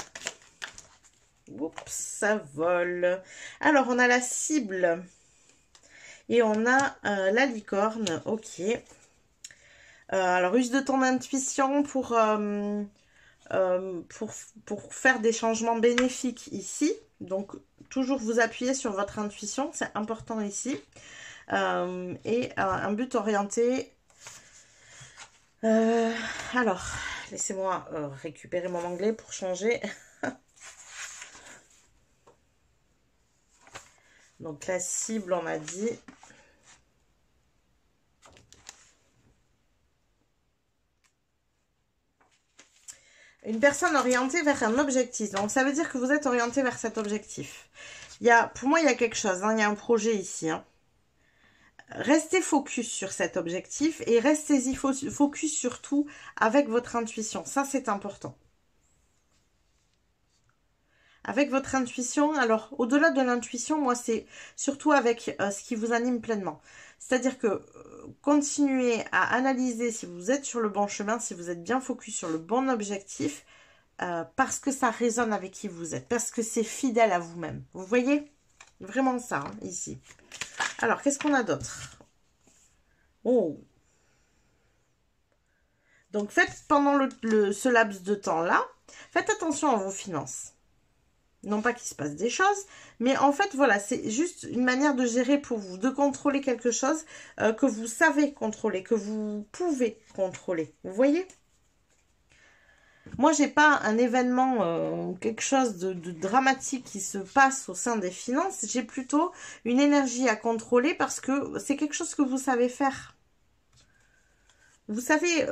Oups, ça vole. Alors, on a la cible et on a la licorne. Ok. Alors, use de ton intuition pour faire des changements bénéfiques ici. Donc, toujours vous appuyer sur votre intuition. C'est important ici. Et un but orienté. Alors, laissez-moi récupérer mon anglais pour changer. Donc, la cible, on a dit. Une personne orientée vers un objectif. Donc, ça veut dire que vous êtes orienté vers cet objectif. Pour moi, il y a quelque chose. Hein, il y a un projet ici. Hein. Restez focus sur cet objectif et restez-y focus surtout avec votre intuition. Ça, c'est important. Avec votre intuition, alors au-delà de l'intuition, moi c'est surtout avec ce qui vous anime pleinement. C'est-à-dire que continuez à analyser si vous êtes sur le bon chemin, si vous êtes bien focus sur le bon objectif, parce que ça résonne avec qui vous êtes, parce que c'est fidèle à vous-même. Vous voyez? Vraiment ça, hein, ici. Alors, qu'est-ce qu'on a d'autre? Oh! Donc, faites pendant ce laps de temps-là, faites attention à vos finances. Non pas qu'il se passe des choses, mais en fait, voilà, c'est juste une manière de gérer pour vous, de contrôler quelque chose que vous savez contrôler, que vous pouvez contrôler. Vous voyez? Moi, j'ai pas un événement, quelque chose de dramatique qui se passe au sein des finances. J'ai plutôt une énergie à contrôler parce que c'est quelque chose que vous savez faire. Vous savez,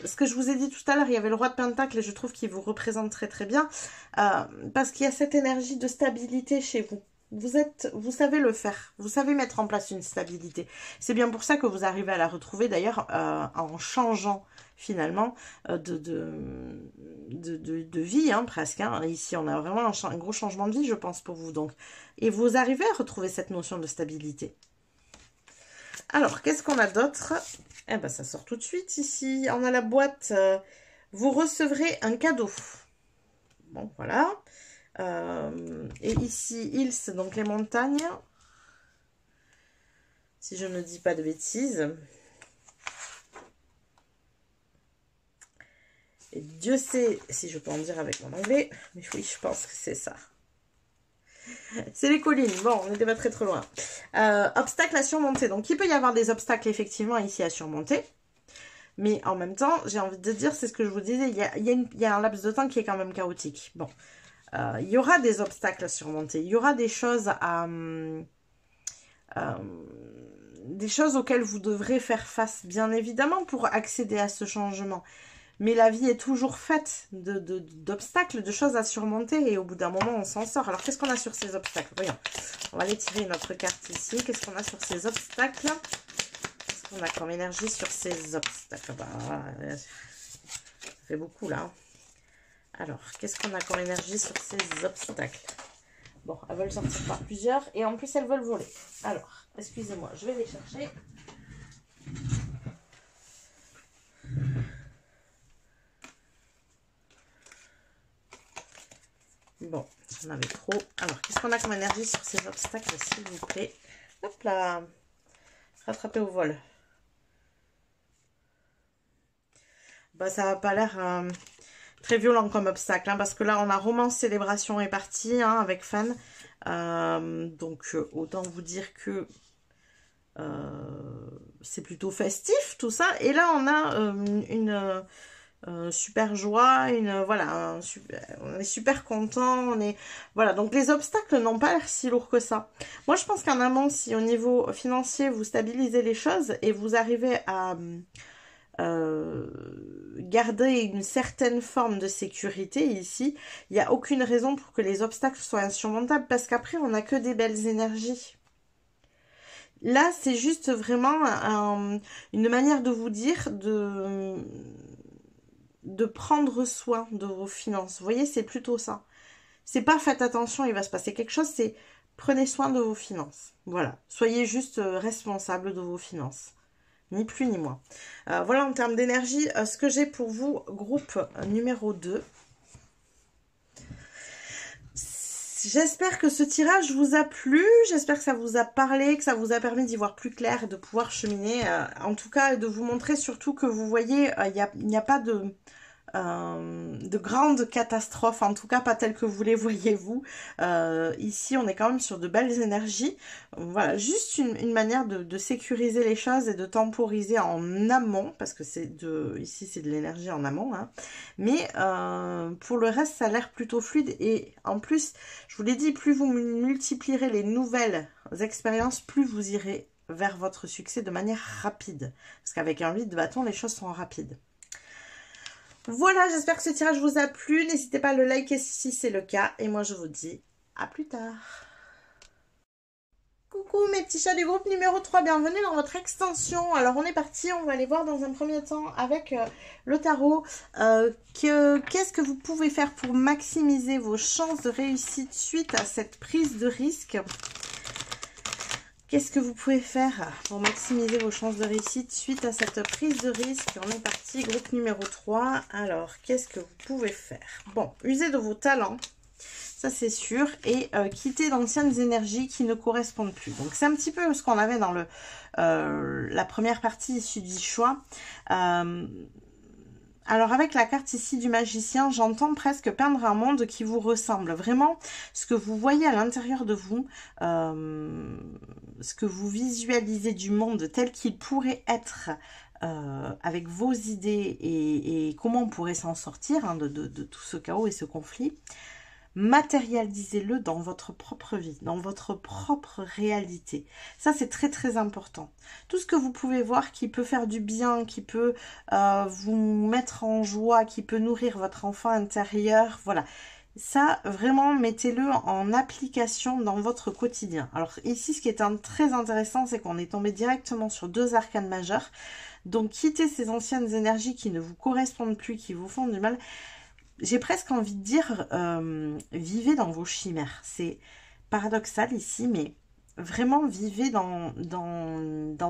ce que je vous ai dit tout à l'heure, il y avait le roi de Pentacle et je trouve qu'il vous représente très très bien parce qu'il y a cette énergie de stabilité chez vous. Vous savez le faire, vous savez mettre en place une stabilité. C'est bien pour ça que vous arrivez à la retrouver d'ailleurs en changeant finalement de vie hein, presque. Hein. Ici, on a vraiment un gros changement de vie, je pense, pour vous. Donc. Et vous arrivez à retrouver cette notion de stabilité. Alors, qu'est-ce qu'on a d'autre? Eh ben, ça sort tout de suite ici. On a la boîte. Vous recevrez un cadeau. Bon, voilà. Et ici, Hills, donc les montagnes. Si je ne dis pas de bêtises. Et Dieu sait si je peux en dire avec mon anglais. Mais oui, je pense que c'est ça. C'est les collines. Bon, on n'était pas très loin. Obstacles à surmonter. Donc, il peut y avoir des obstacles, effectivement, ici à surmonter. Mais en même temps, j'ai envie de dire, c'est ce que je vous disais, il y a un laps de temps qui est quand même chaotique. Bon, il y aura des obstacles à surmonter. Il y aura des choses des choses auxquelles vous devrez faire face, bien évidemment, pour accéder à ce changement. Mais la vie est toujours faite d'obstacles, de choses à surmonter et au bout d'un moment, on s'en sort. Alors, qu'est-ce qu'on a sur ces obstacles? Voyons, on va aller tirer une autre carte ici. Qu'est-ce qu'on a sur ces obstacles? Qu'est-ce qu'on a comme énergie sur ces obstacles? Bah, ça fait beaucoup là. Alors, qu'est-ce qu'on a comme énergie sur ces obstacles? Bon, elles veulent sortir par plusieurs et en plus elles veulent voler. Alors, excusez-moi, je vais les chercher. Bon, j'en avais trop. Alors, qu'est-ce qu'on a comme énergie sur ces obstacles, s'il vous plaît? Hop là. Rattraper au vol. Bah, ça n'a pas l'air très violent comme obstacle, hein, parce que là, on a romance, célébration est parti, hein, avec Fan. Donc, autant vous dire que c'est plutôt festif, tout ça. Et là, on a une super joie, voilà, on est super content, voilà, donc les obstacles n'ont pas l'air si lourds que ça. Moi, je pense qu'en amont, si au niveau financier, vous stabilisez les choses et vous arrivez à garder une certaine forme de sécurité ici, il n'y a aucune raison pour que les obstacles soient insurmontables, parce qu'après, on n'a que des belles énergies. Là, c'est juste vraiment une manière de vous dire de prendre soin de vos finances. Vous voyez, c'est plutôt ça. C'est pas faites attention, il va se passer quelque chose, c'est prenez soin de vos finances. Voilà, soyez juste responsable de vos finances. Ni plus ni moins. Voilà en termes d'énergie, ce que j'ai pour vous, groupe numéro 2. J'espère que ce tirage vous a plu, j'espère que ça vous a parlé, que ça vous a permis d'y voir plus clair et de pouvoir cheminer. En tout cas, de vous montrer surtout que vous voyez, il n'y a pas de grandes catastrophes, en tout cas pas telles que vous les voyez vous. Ici, on est quand même sur de belles énergies. Voilà, juste une manière de sécuriser les choses et de temporiser en amont, parce que ici c'est de l'énergie en amont, hein. Mais pour le reste, ça a l'air plutôt fluide. Et en plus, je vous l'ai dit, plus vous multiplierez les nouvelles expériences, plus vous irez vers votre succès de manière rapide. Parce qu'avec un 8 de bâton, les choses sont rapides. Voilà, j'espère que ce tirage vous a plu. N'hésitez pas à le liker si c'est le cas. Et moi, je vous dis à plus tard. Coucou mes petits chats du groupe numéro 3, bienvenue dans votre extension. Alors on est parti, on va aller voir dans un premier temps avec le tarot qu'est-ce que vous pouvez faire pour maximiser vos chances de réussite suite à cette prise de risque. Qu'est-ce que vous pouvez faire pour maximiser vos chances de réussite suite à cette prise de risque? On est parti, groupe numéro 3. Alors, qu'est-ce que vous pouvez faire? Bon, usez de vos talents, ça c'est sûr, et quitter d'anciennes énergies qui ne correspondent plus. Donc, c'est un petit peu ce qu'on avait dans la première partie issue du choix. Alors avec la carte ici du magicien, j'entends presque peindre un monde qui vous ressemble. Vraiment, ce que vous voyez à l'intérieur de vous, ce que vous visualisez du monde tel qu'il pourrait être avec vos idées et comment on pourrait s'en sortir, hein, de tout ce chaos et ce conflit. Matérialisez-le dans votre propre vie, dans votre propre réalité. Ça, c'est très, très important. Tout ce que vous pouvez voir qui peut faire du bien, qui peut vous mettre en joie, qui peut nourrir votre enfant intérieur, voilà. Ça, vraiment, mettez-le en application dans votre quotidien. Alors ici, ce qui est très intéressant, c'est qu'on est tombé directement sur 2 arcanes majeures. Donc, quittez ces anciennes énergies qui ne vous correspondent plus, qui vous font du mal. J'ai presque envie de dire, vivez dans vos chimères. C'est paradoxal ici, mais vraiment vivez dans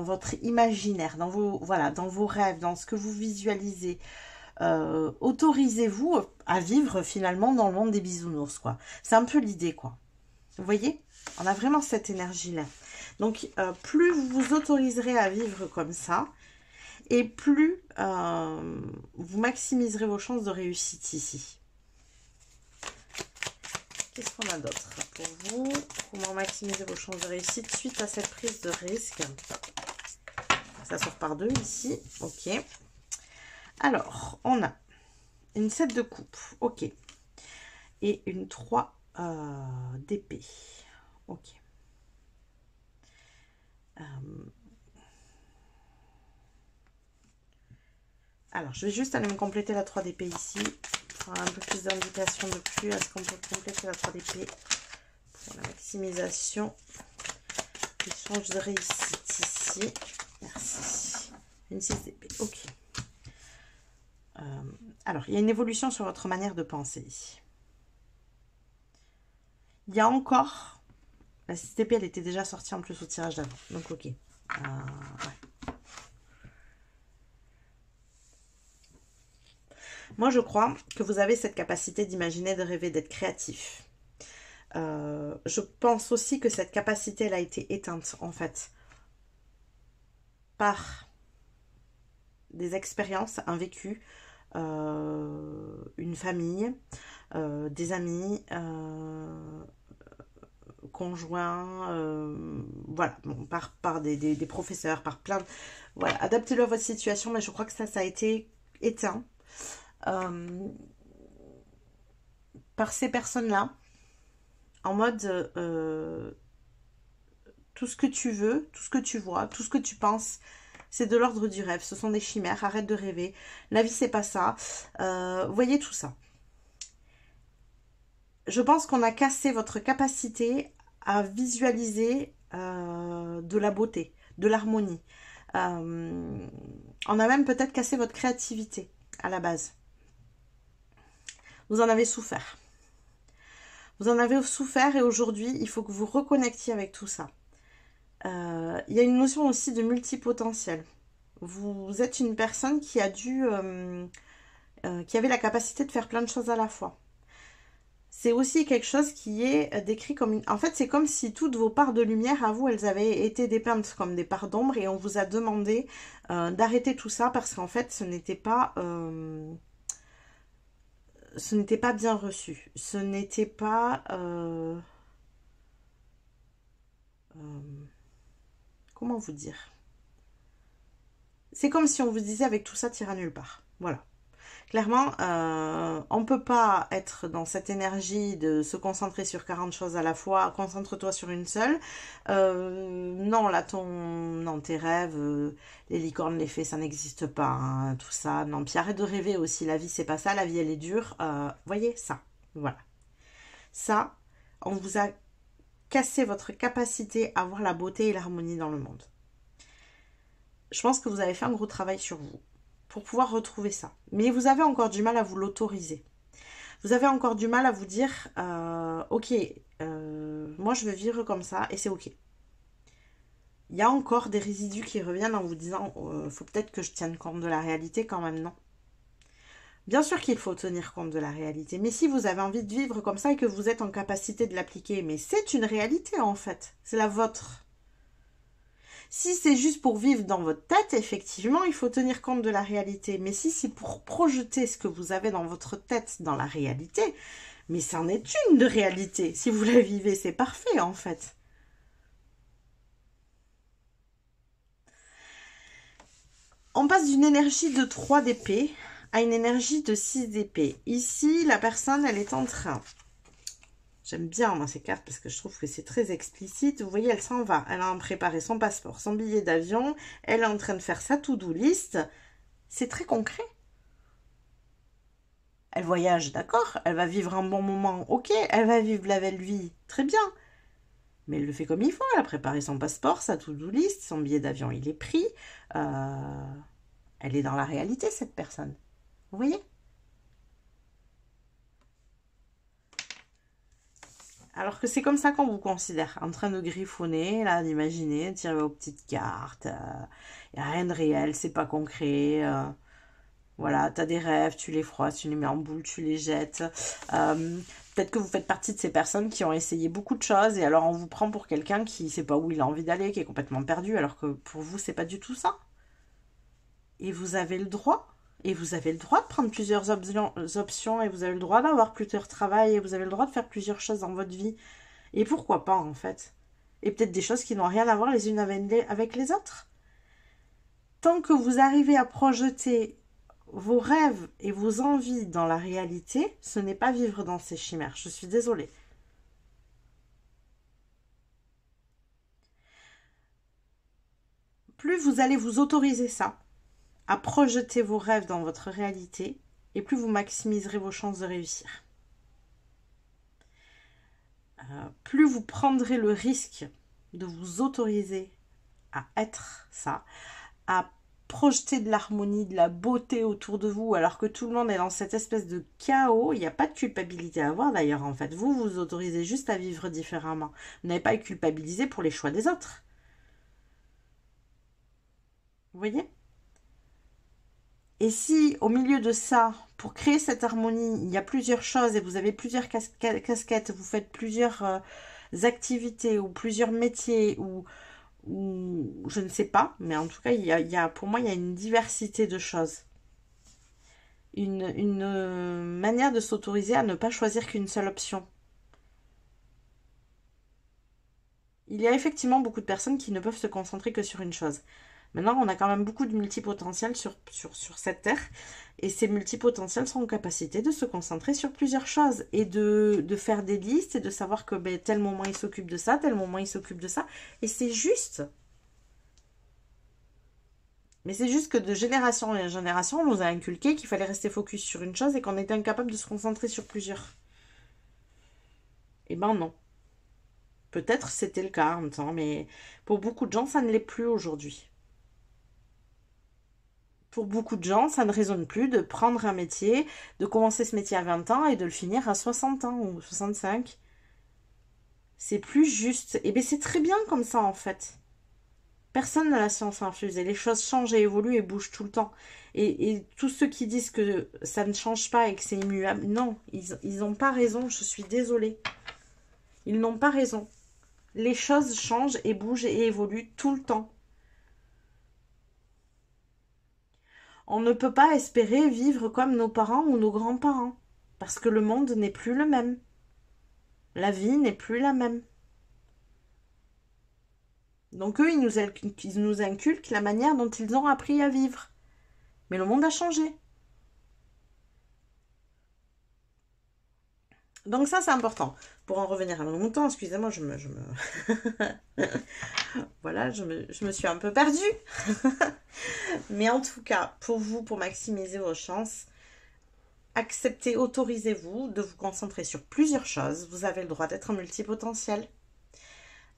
votre imaginaire, dans vos rêves, dans ce que vous visualisez. Autorisez-vous à vivre finalement dans le monde des bisounours, quoi. C'est un peu l'idée, quoi. Vous voyez? On a vraiment cette énergie-là. Donc, plus vous vous autoriserez à vivre comme ça, et plus vous maximiserez vos chances de réussite ici. Qu'est-ce qu'on a d'autre pour vous? Comment maximiser vos chances de réussite suite à cette prise de risque? Ça sort par 2 ici. Ok. Alors, on a une 7 de coupe. Ok. Et une 3 d'épée. Ok. Alors, je vais juste aller me compléter la 3 d'épée ici. Pour un peu plus d'indications de plus. Est-ce qu'on peut compléter la 3 d'épée pour la maximisation des chances de réussite ici? Merci. Une 6 d'épée. Ok. Alors, il y a une évolution sur votre manière de penser ici. Il y a encore... La 6TP, elle était déjà sortie en plus au tirage d'avant. Donc, ok. Ouais. Moi, je crois que vous avez cette capacité d'imaginer, de rêver, d'être créatif. Je pense aussi que cette capacité, elle a été éteinte, en fait, par des expériences, un vécu, une famille, des amis, conjoints, voilà, bon, par des professeurs, par plein de... Voilà, adaptez-le à votre situation, mais je crois que ça a été éteint par ces personnes-là, en mode tout ce que tu veux, tout ce que tu vois, tout ce que tu penses, c'est de l'ordre du rêve, ce sont des chimères, arrête de rêver, la vie c'est pas ça, voyez tout ça. Je pense qu'on a cassé votre capacité à visualiser de la beauté, de l'harmonie. On a même peut-être cassé votre créativité à la base. Vous en avez souffert. Vous en avez souffert et aujourd'hui, il faut que vous reconnectiez avec tout ça. Il y a une notion aussi de multipotentiel. Vous êtes une personne qui a qui avait la capacité de faire plein de choses à la fois. C'est aussi quelque chose qui est décrit comme une... En fait, c'est comme si toutes vos parts de lumière, à vous, elles avaient été dépeintes comme des parts d'ombre et on vous a demandé d'arrêter tout ça parce qu'en fait, ce n'était pas bien reçu. Ce n'était pas... comment vous dire? C'est comme si on vous disait avec tout ça, t'iras nulle part. Voilà. Clairement, on ne peut pas être dans cette énergie de se concentrer sur 40 choses à la fois. Concentre-toi sur une seule. Non, là, non, tes rêves, les licornes, les fées, ça n'existe pas. Hein, tout ça. Non, puis arrête de rêver aussi. La vie, c'est pas ça. La vie, elle est dure. Voyez, ça. Voilà. Ça, on vous a cassé votre capacité à voir la beauté et l'harmonie dans le monde. Je pense que vous avez fait un gros travail sur vous pour pouvoir retrouver ça. Mais vous avez encore du mal à vous l'autoriser. Vous avez encore du mal à vous dire ok, moi je veux vivre comme ça et c'est ok. Il y a encore des résidus qui reviennent en vous disant faut peut-être que je tienne compte de la réalité quand même, non? Bien sûr qu'il faut tenir compte de la réalité, mais si vous avez envie de vivre comme ça et que vous êtes en capacité de l'appliquer, mais c'est une réalité en fait, c'est la vôtre. Si c'est juste pour vivre dans votre tête, effectivement, il faut tenir compte de la réalité. Mais si c'est pour projeter ce que vous avez dans votre tête dans la réalité, mais c'en est une de réalité. Si vous la vivez, c'est parfait en fait. On passe d'une énergie de 3 d'épée à une énergie de 6 d'épée. Ici, la personne, elle est en train... J'aime bien moi ces cartes parce que je trouve que c'est très explicite. Vous voyez, elle s'en va. Elle a préparé son passeport, son billet d'avion. Elle est en train de faire sa to-do list. C'est très concret. Elle voyage, d'accord. Elle va vivre un bon moment, ok. Elle va vivre la belle vie, très bien. Mais elle le fait comme il faut. Elle a préparé son passeport, sa to-do list, son billet d'avion, il est pris. Elle est dans la réalité, cette personne. Vous voyez? Alors que c'est comme ça qu'on vous considère, en train de griffonner, là, d'imaginer, tirer vos petites cartes. Il n'y a rien de réel, c'est pas concret. Voilà, tu as des rêves, tu les froisses, tu les mets en boule, tu les jettes. Peut-être que vous faites partie de ces personnes qui ont essayé beaucoup de choses et alors on vous prend pour quelqu'un qui ne sait pas où il a envie d'aller, qui est complètement perdu, alors que pour vous, c'est pas du tout ça. Et vous avez le droit. Et vous avez le droit de prendre plusieurs options et vous avez le droit d'avoir plusieurs travails et vous avez le droit de faire plusieurs choses dans votre vie. Et pourquoi pas, en fait? Et peut-être des choses qui n'ont rien à voir les unes avec les autres. Tant que vous arrivez à projeter vos rêves et vos envies dans la réalité, ce n'est pas vivre dans ces chimères. Je suis désolée. Plus vous allez vous autoriser ça, à projeter vos rêves dans votre réalité, et plus vous maximiserez vos chances de réussir. Plus vous prendrez le risque de vous autoriser à être ça, à projeter de l'harmonie, de la beauté autour de vous, alors que tout le monde est dans cette espèce de chaos. Il n'y a pas de culpabilité à avoir d'ailleurs, en fait. Vous vous autorisez juste à vivre différemment. Vous n'avez pas à culpabiliser pour les choix des autres. Vous voyez? Et si, au milieu de ça, pour créer cette harmonie, il y a plusieurs choses et vous avez plusieurs casquettes, vous faites plusieurs activités ou plusieurs métiers ou je ne sais pas, mais en tout cas, pour moi, il y a une diversité de choses. Une manière de s'autoriser à ne pas choisir qu'une seule option. Il y a effectivement beaucoup de personnes qui ne peuvent se concentrer que sur une chose. Maintenant, on a quand même beaucoup de multipotentiels sur cette terre. Et ces multipotentiels sont en capacité de se concentrer sur plusieurs choses. Et de faire des listes et de savoir que ben, tel moment, il s'occupe de ça, tel moment, il s'occupe de ça. Et c'est juste. Mais c'est juste que de génération en génération, on nous a inculqué qu'il fallait rester focus sur une chose et qu'on était incapable de se concentrer sur plusieurs. Eh ben non. Peut-être c'était le cas en même temps, mais pour beaucoup de gens, ça ne l'est plus aujourd'hui. Pour beaucoup de gens, ça ne résonne plus de prendre un métier, de commencer ce métier à 20 ans et de le finir à 60 ans ou 65. C'est plus juste. Et bien c'est très bien comme ça en fait. Personne n'a la science infuse et les choses changent et évoluent et bougent tout le temps. Et tous ceux qui disent que ça ne change pas et que c'est immuable, non, ils n'ont pas raison, je suis désolée. Ils n'ont pas raison. Les choses changent et bougent et évoluent tout le temps. On ne peut pas espérer vivre comme nos parents ou nos grands-parents, parce que le monde n'est plus le même. La vie n'est plus la même. Donc eux, ils nous inculquent la manière dont ils ont appris à vivre. Mais le monde a changé. Donc ça, c'est important. Pour en revenir à mon montant, excusez-moi, voilà, je me suis un peu perdue. Mais en tout cas, pour vous, pour maximiser vos chances, acceptez, autorisez-vous de vous concentrer sur plusieurs choses. Vous avez le droit d'être un multipotentiel.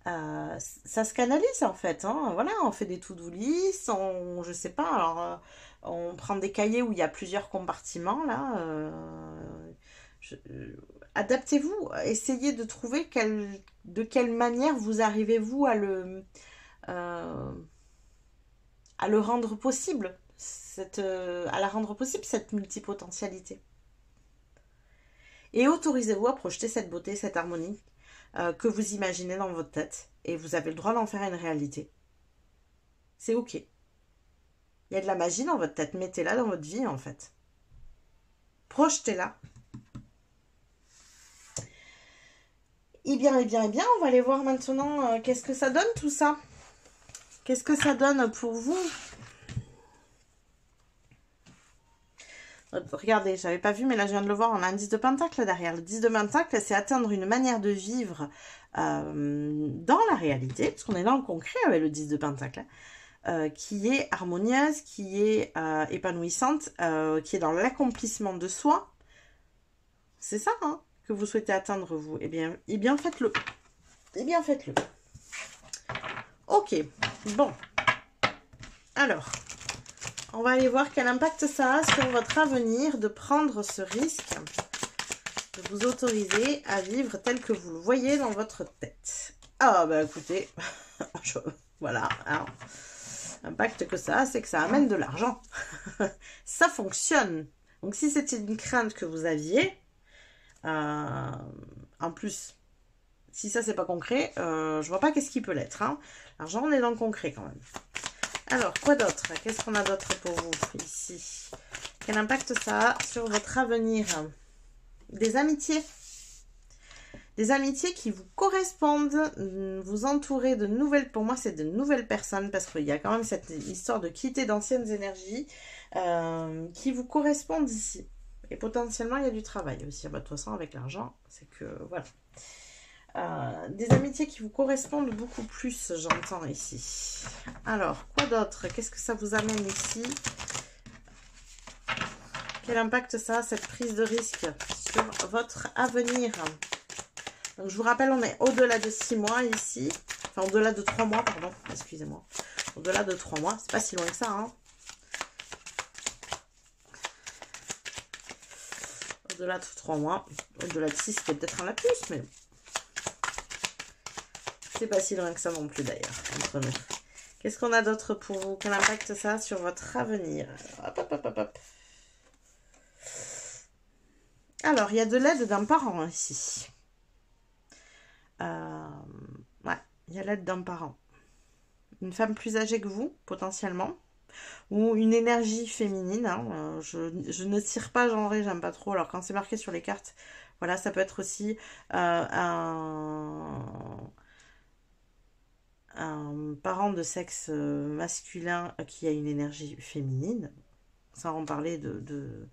Ça se canalise en fait, hein. Voilà, on fait des to-do list, je sais pas, alors on prend des cahiers où il y a plusieurs compartiments là. Adaptez-vous, essayez de trouver de quelle manière vous arrivez-vous à le rendre possible, à la rendre possible cette multipotentialité. Et autorisez-vous à projeter cette beauté, cette harmonie que vous imaginez dans votre tête. Et vous avez le droit d'en faire une réalité. C'est ok. Il y a de la magie dans votre tête. Mettez-la dans votre vie, en fait. Projetez-la. Eh bien, on va aller voir maintenant qu'est-ce que ça donne tout ça. Qu'est-ce que ça donne pour vous? Regardez, j'avais pas vu, mais là je viens de le voir, on a un 10 de pentacle derrière. Le 10 de pentacle, c'est atteindre une manière de vivre dans la réalité, parce qu'on est dans le concret avec le 10 de pentacle, qui est harmonieuse, qui est épanouissante, qui est dans l'accomplissement de soi. C'est ça, hein, que vous souhaitez atteindre, vous. Eh bien faites-le. Eh bien, faites-le. Ok, bon. Alors... on va aller voir quel impact ça a sur votre avenir de prendre ce risque, de vous autoriser à vivre tel que vous le voyez dans votre tête. Ah bah écoutez, voilà, hein. L'impact que ça a, c'est que ça amène de l'argent. Ça fonctionne. Donc si c'était une crainte que vous aviez, en plus, si ça c'est pas concret, je vois pas qu'est-ce qui peut l'être, hein. L'argent, on est dans le concret quand même. Alors, quoi d'autre? Qu'est-ce qu'on a d'autre pour vous ici? Quel impact ça a sur votre avenir? Des amitiés. Des amitiés qui vous correspondent, vous entourez de nouvelles... Pour moi, c'est de nouvelles personnes parce qu'il y a quand même cette histoire de quitter d'anciennes énergies qui vous correspondent ici. Et potentiellement, il y a du travail aussi. Bah, de toute façon, avec l'argent, c'est que... voilà. Des amitiés qui vous correspondent beaucoup plus, j'entends ici. Alors, quoi d'autre? Qu'est-ce que ça vous amène ici? Quel impact ça a, cette prise de risque sur votre avenir? Donc, je vous rappelle, on est au-delà de 6 mois ici. Enfin, au-delà de 3 mois, pardon. Excusez-moi. Au-delà de 3 mois. C'est pas si loin que ça, hein. Au-delà de 3 mois. Au-delà de 6, c'était peut-être un lapsus, mais c'est pas si loin que ça non plus d'ailleurs, entre nous. Qu'est-ce qu'on a d'autre pour vous? Quel impact ça a sur votre avenir? Hop, hop, hop, hop, hop. Alors, il y a de l'aide d'un parent ici. Ouais, il y a l'aide d'un parent. Une femme plus âgée que vous, potentiellement. Ou une énergie féminine. Hein. Je ne tire pas genré, j'aime pas trop. Alors, quand c'est marqué sur les cartes, voilà, ça peut être aussi un parent de sexe masculin qui a une énergie féminine. Sans en parler de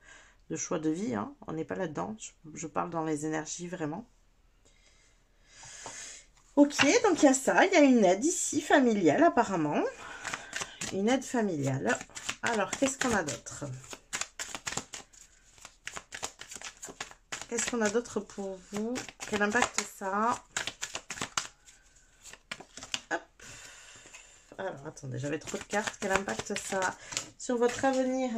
choix de vie. Hein. On n'est pas là-dedans. Je parle dans les énergies, vraiment. Ok, donc il y a ça, il y a une aide ici familiale apparemment. Une aide familiale. Alors, qu'est-ce qu'on a d'autre? Qu'est-ce qu'on a d'autre pour vous? Quel impact ça a? Hop. Alors, attendez, j'avais trop de cartes. Quel impact ça a sur votre avenir?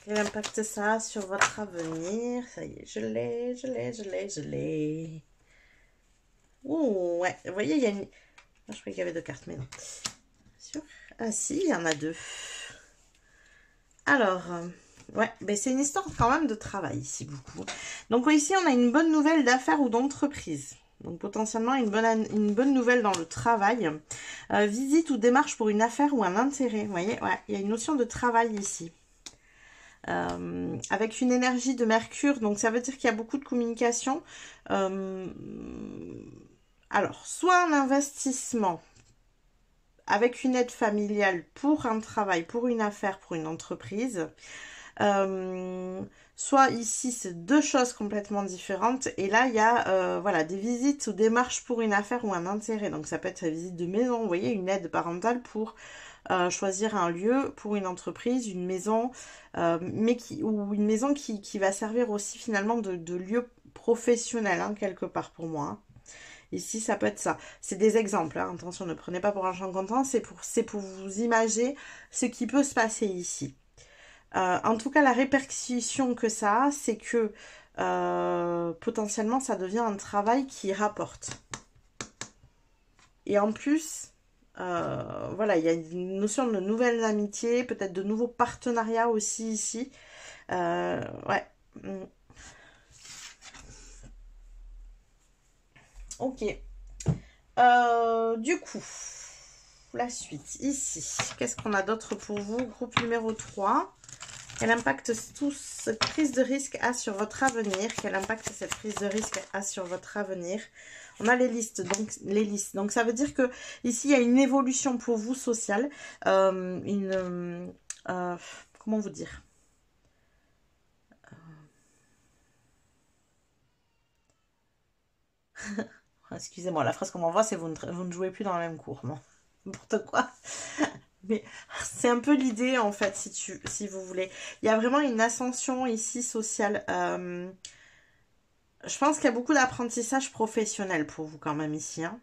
Quel impact ça a sur votre avenir? Ça y est, je l'ai. Ouh, ouais, vous voyez, il y a une... Ah, je croyais qu'il y avait 2 cartes, mais non. Sûr? Ah si, il y en a 2. Alors, ouais, ben c'est une histoire quand même de travail ici, beaucoup. Donc ici, on a une bonne nouvelle d'affaires ou d'entreprise. Donc potentiellement une bonne nouvelle dans le travail. Visite ou démarche pour une affaire ou un intérêt. Vous voyez, ouais, il y a une notion de travail ici. Avec une énergie de Mercure, donc ça veut dire qu'il y a beaucoup de communication. Alors, soit un investissement avec une aide familiale pour un travail, pour une affaire, pour une entreprise. Soit ici, c'est 2 choses complètement différentes. Et là, il y a voilà, des visites ou démarches pour une affaire ou un intérêt. Donc, ça peut être une visite de maison, vous voyez, une aide parentale pour choisir un lieu pour une entreprise, une maison, ou une maison qui va servir aussi finalement de lieu professionnel, hein, quelque part pour moi. Hein. Ici, ça peut être ça. C'est des exemples, hein. Attention, ne prenez pas pour un champ comptant, c'est pour vous imaginer ce qui peut se passer ici. En tout cas, la répercussion que ça a, c'est que potentiellement, ça devient un travail qui rapporte. Et en plus... voilà, il y a une notion de nouvelles amitiés, peut-être de nouveaux partenariats aussi ici. Ouais. Ok. Du coup, la suite, ici. Qu'est-ce qu'on a d'autre pour vous? Groupe numéro 3. Quel impact cette prise de risque a sur votre avenir? Quel impact cette prise de risque a sur votre avenir? On a les listes. Donc ça veut dire que ici, il y a une évolution pour vous sociale. Comment vous dire? Excusez-moi, la phrase qu'on m'envoie, c'est vous ne jouez plus dans le même cours. Non, n'importe quoi. Mais c'est un peu l'idée, en fait, si vous voulez. Il y a vraiment une ascension ici sociale. Je pense qu'il y a beaucoup d'apprentissage professionnel pour vous quand même ici. Hein.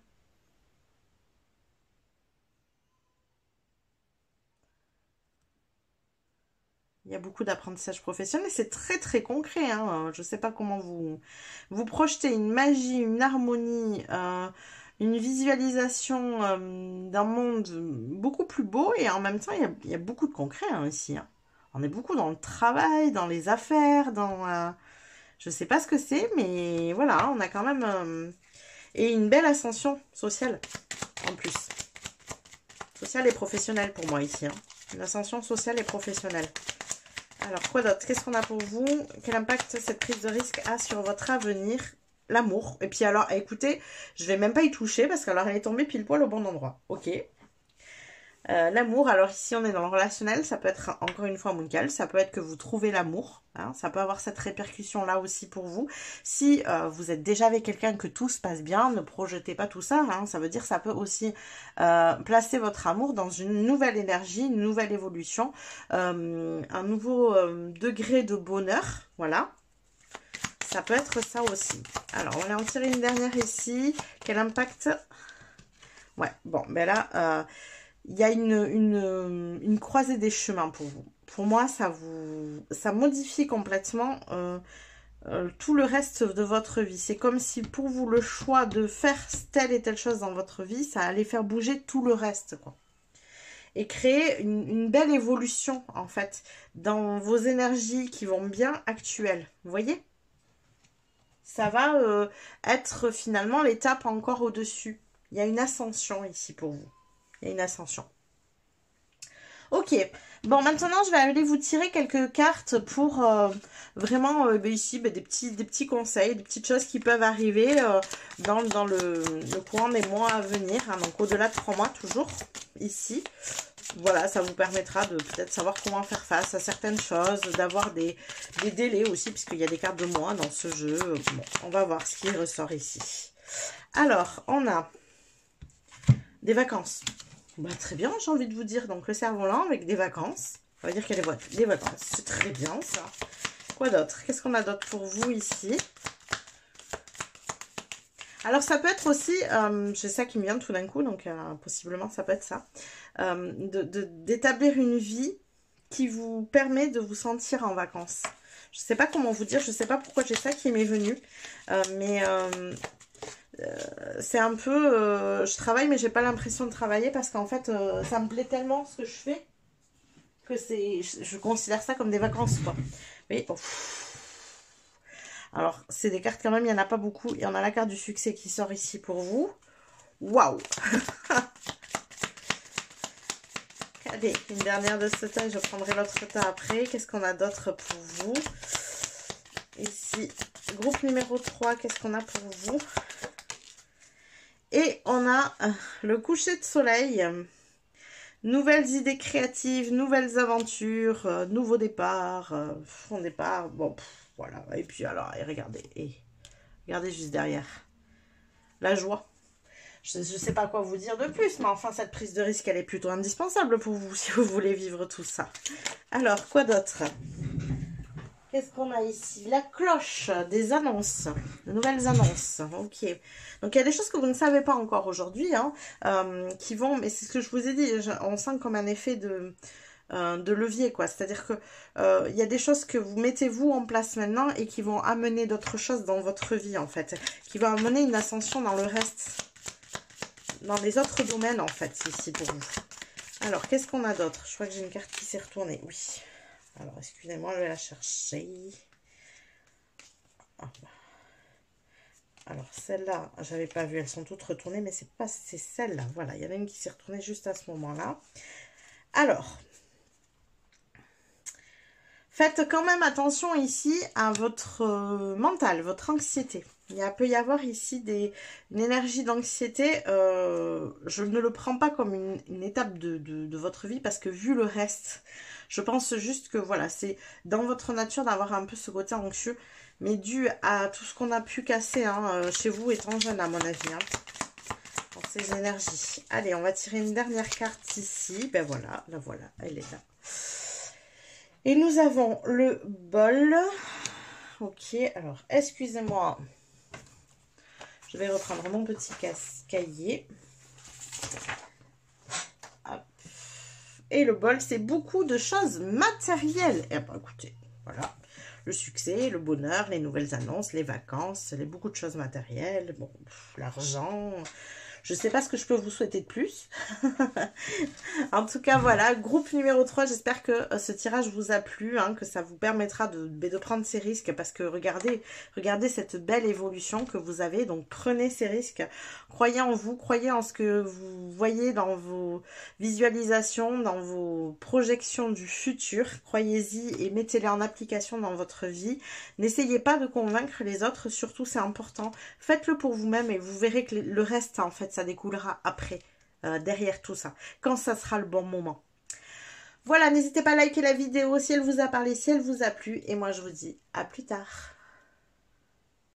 Il y a beaucoup d'apprentissage professionnel. C'est très très concret. Hein. Je ne sais pas comment vous projetez une magie, une harmonie, une visualisation d'un monde beaucoup plus beau. Et en même temps, il y a beaucoup de concret hein, ici. Hein. On est beaucoup dans le travail, dans les affaires, dans... je ne sais pas ce que c'est, mais voilà, on a quand même... et une belle ascension sociale, en plus. Sociale et professionnelle pour moi ici. Hein. Une ascension sociale et professionnelle. Alors, quoi d'autre? Qu'est-ce qu'on a pour vous? Quel impact cette prise de risque a sur votre avenir? L'amour. Et puis alors, écoutez, je vais même pas y toucher parce qu'alors elle est tombée pile poil au bon endroit. Ok. L'amour, alors ici on est dans le relationnel, ça peut être encore une fois amical, ça peut être que vous trouvez l'amour, hein, ça peut avoir cette répercussion là aussi pour vous. Si vous êtes déjà avec quelqu'un que tout se passe bien, ne projetez pas tout ça, hein, ça veut dire que ça peut aussi placer votre amour dans une nouvelle énergie, une nouvelle évolution, un nouveau degré de bonheur, voilà. Ça peut être ça aussi. Alors, on va en tirer une dernière ici. Quel impact? Ouais, bon, ben là, il y a une croisée des chemins pour vous. Pour moi, ça modifie complètement tout le reste de votre vie. C'est comme si pour vous, le choix de faire telle et telle chose dans votre vie, ça allait faire bouger tout le reste, quoi. Et créer une belle évolution, en fait, dans vos énergies qui vont bien actuelles. Vous voyez? Ça va être finalement l'étape encore au-dessus. Il y a une ascension ici pour vous. Il y a une ascension. Ok. Bon, maintenant, je vais aller vous tirer quelques cartes pour vraiment, ici, des petits conseils, des petites choses qui peuvent arriver dans le courant des mois à venir. Hein, donc, au-delà de 3 mois, toujours, ici. Voilà, ça vous permettra de peut-être savoir comment faire face à certaines choses, d'avoir des délais aussi, puisqu'il y a des cartes de mois dans ce jeu. Bon, on va voir ce qui ressort ici. Alors, on a des vacances. Bah, très bien, j'ai envie de vous dire. Donc, le cerf-volant avec des vacances. Ça veut dire qu'il y a des vacances. C'est très bien, ça. Quoi d'autre? Qu'est-ce qu'on a d'autre pour vous ici? Alors, ça peut être aussi, j'ai ça qui me vient tout d'un coup, donc possiblement, ça peut être ça. D'établir une vie qui vous permet de vous sentir en vacances. Je ne sais pas comment vous dire, je ne sais pas pourquoi j'ai ça qui m'est venu. Mais c'est un peu... je travaille, mais j'ai pas l'impression de travailler parce qu'en fait, ça me plaît tellement ce que je fais que je considère ça comme des vacances, quoi. Mais bon... Alors, c'est des cartes quand même, il n'y en a pas beaucoup. Il y en a la carte du succès qui sort ici pour vous. Waouh! Allez, une dernière de ce tas, je prendrai l'autre tas après. Qu'est-ce qu'on a d'autre pour vous? Ici, groupe numéro 3, qu'est-ce qu'on a pour vous? Et on a le coucher de soleil. Nouvelles idées créatives, nouvelles aventures, nouveau départ, fond départ. Bon, voilà. Et puis alors, et regardez. Regardez juste derrière. La joie. Je ne sais pas quoi vous dire de plus, mais enfin, cette prise de risque, elle est plutôt indispensable pour vous, si vous voulez vivre tout ça. Alors, quoi d'autre? Qu'est-ce qu'on a ici? La cloche des annonces, de nouvelles annonces. Ok. Donc, il y a des choses que vous ne savez pas encore aujourd'hui, hein, qui vont... Mais c'est ce que je vous ai dit, on sent comme un effet de levier, quoi. C'est-à-dire que il y a des choses que vous mettez vous en place maintenant et qui vont amener d'autres choses dans votre vie, en fait. Qui vont amener une ascension dans le reste. Dans les autres domaines, en fait, ici, pour vous. Alors, qu'est-ce qu'on a d'autre? Je crois que j'ai une carte qui s'est retournée. Oui. Alors, excusez-moi, je vais la chercher. Alors, celle-là, j'avais pas vu. Elles sont toutes retournées, mais c'est celle-là. Voilà, il y en a une qui s'est retournée juste à ce moment-là. Alors, faites quand même attention ici à votre mental, votre anxiété. Il peut y avoir ici une énergie d'anxiété. Je ne le prends pas comme une étape de votre vie parce que vu le reste, je pense juste que voilà, c'est dans votre nature d'avoir un peu ce côté anxieux, mais dû à tout ce qu'on a pu casser hein, chez vous étant jeune à mon avis. Hein, dans ces énergies. Allez, on va tirer une dernière carte ici. Ben voilà, la voilà, elle est là. Et nous avons le bol. Ok, alors excusez-moi. Je vais reprendre mon petit cahier. Hop. Et le bol, c'est beaucoup de choses matérielles. Et ben écoutez, voilà. Le succès, le bonheur, les nouvelles annonces, les vacances, beaucoup de choses matérielles. Bon, l'argent... Je ne sais pas ce que je peux vous souhaiter de plus. En tout cas, voilà, groupe numéro 3. J'espère que ce tirage vous a plu, hein, que ça vous permettra de prendre ces risques. Parce que regardez cette belle évolution que vous avez. Donc, prenez ces risques. Croyez en vous, croyez en ce que vous voyez dans vos visualisations, dans vos projections du futur. Croyez-y et mettez-les en application dans votre vie. N'essayez pas de convaincre les autres, surtout c'est important. Faites-le pour vous-même et vous verrez que le reste, en fait, ça découlera après, derrière tout ça, quand ça sera le bon moment. Voilà, n'hésitez pas à liker la vidéo si elle vous a parlé, si elle vous a plu. Et moi, je vous dis à plus tard.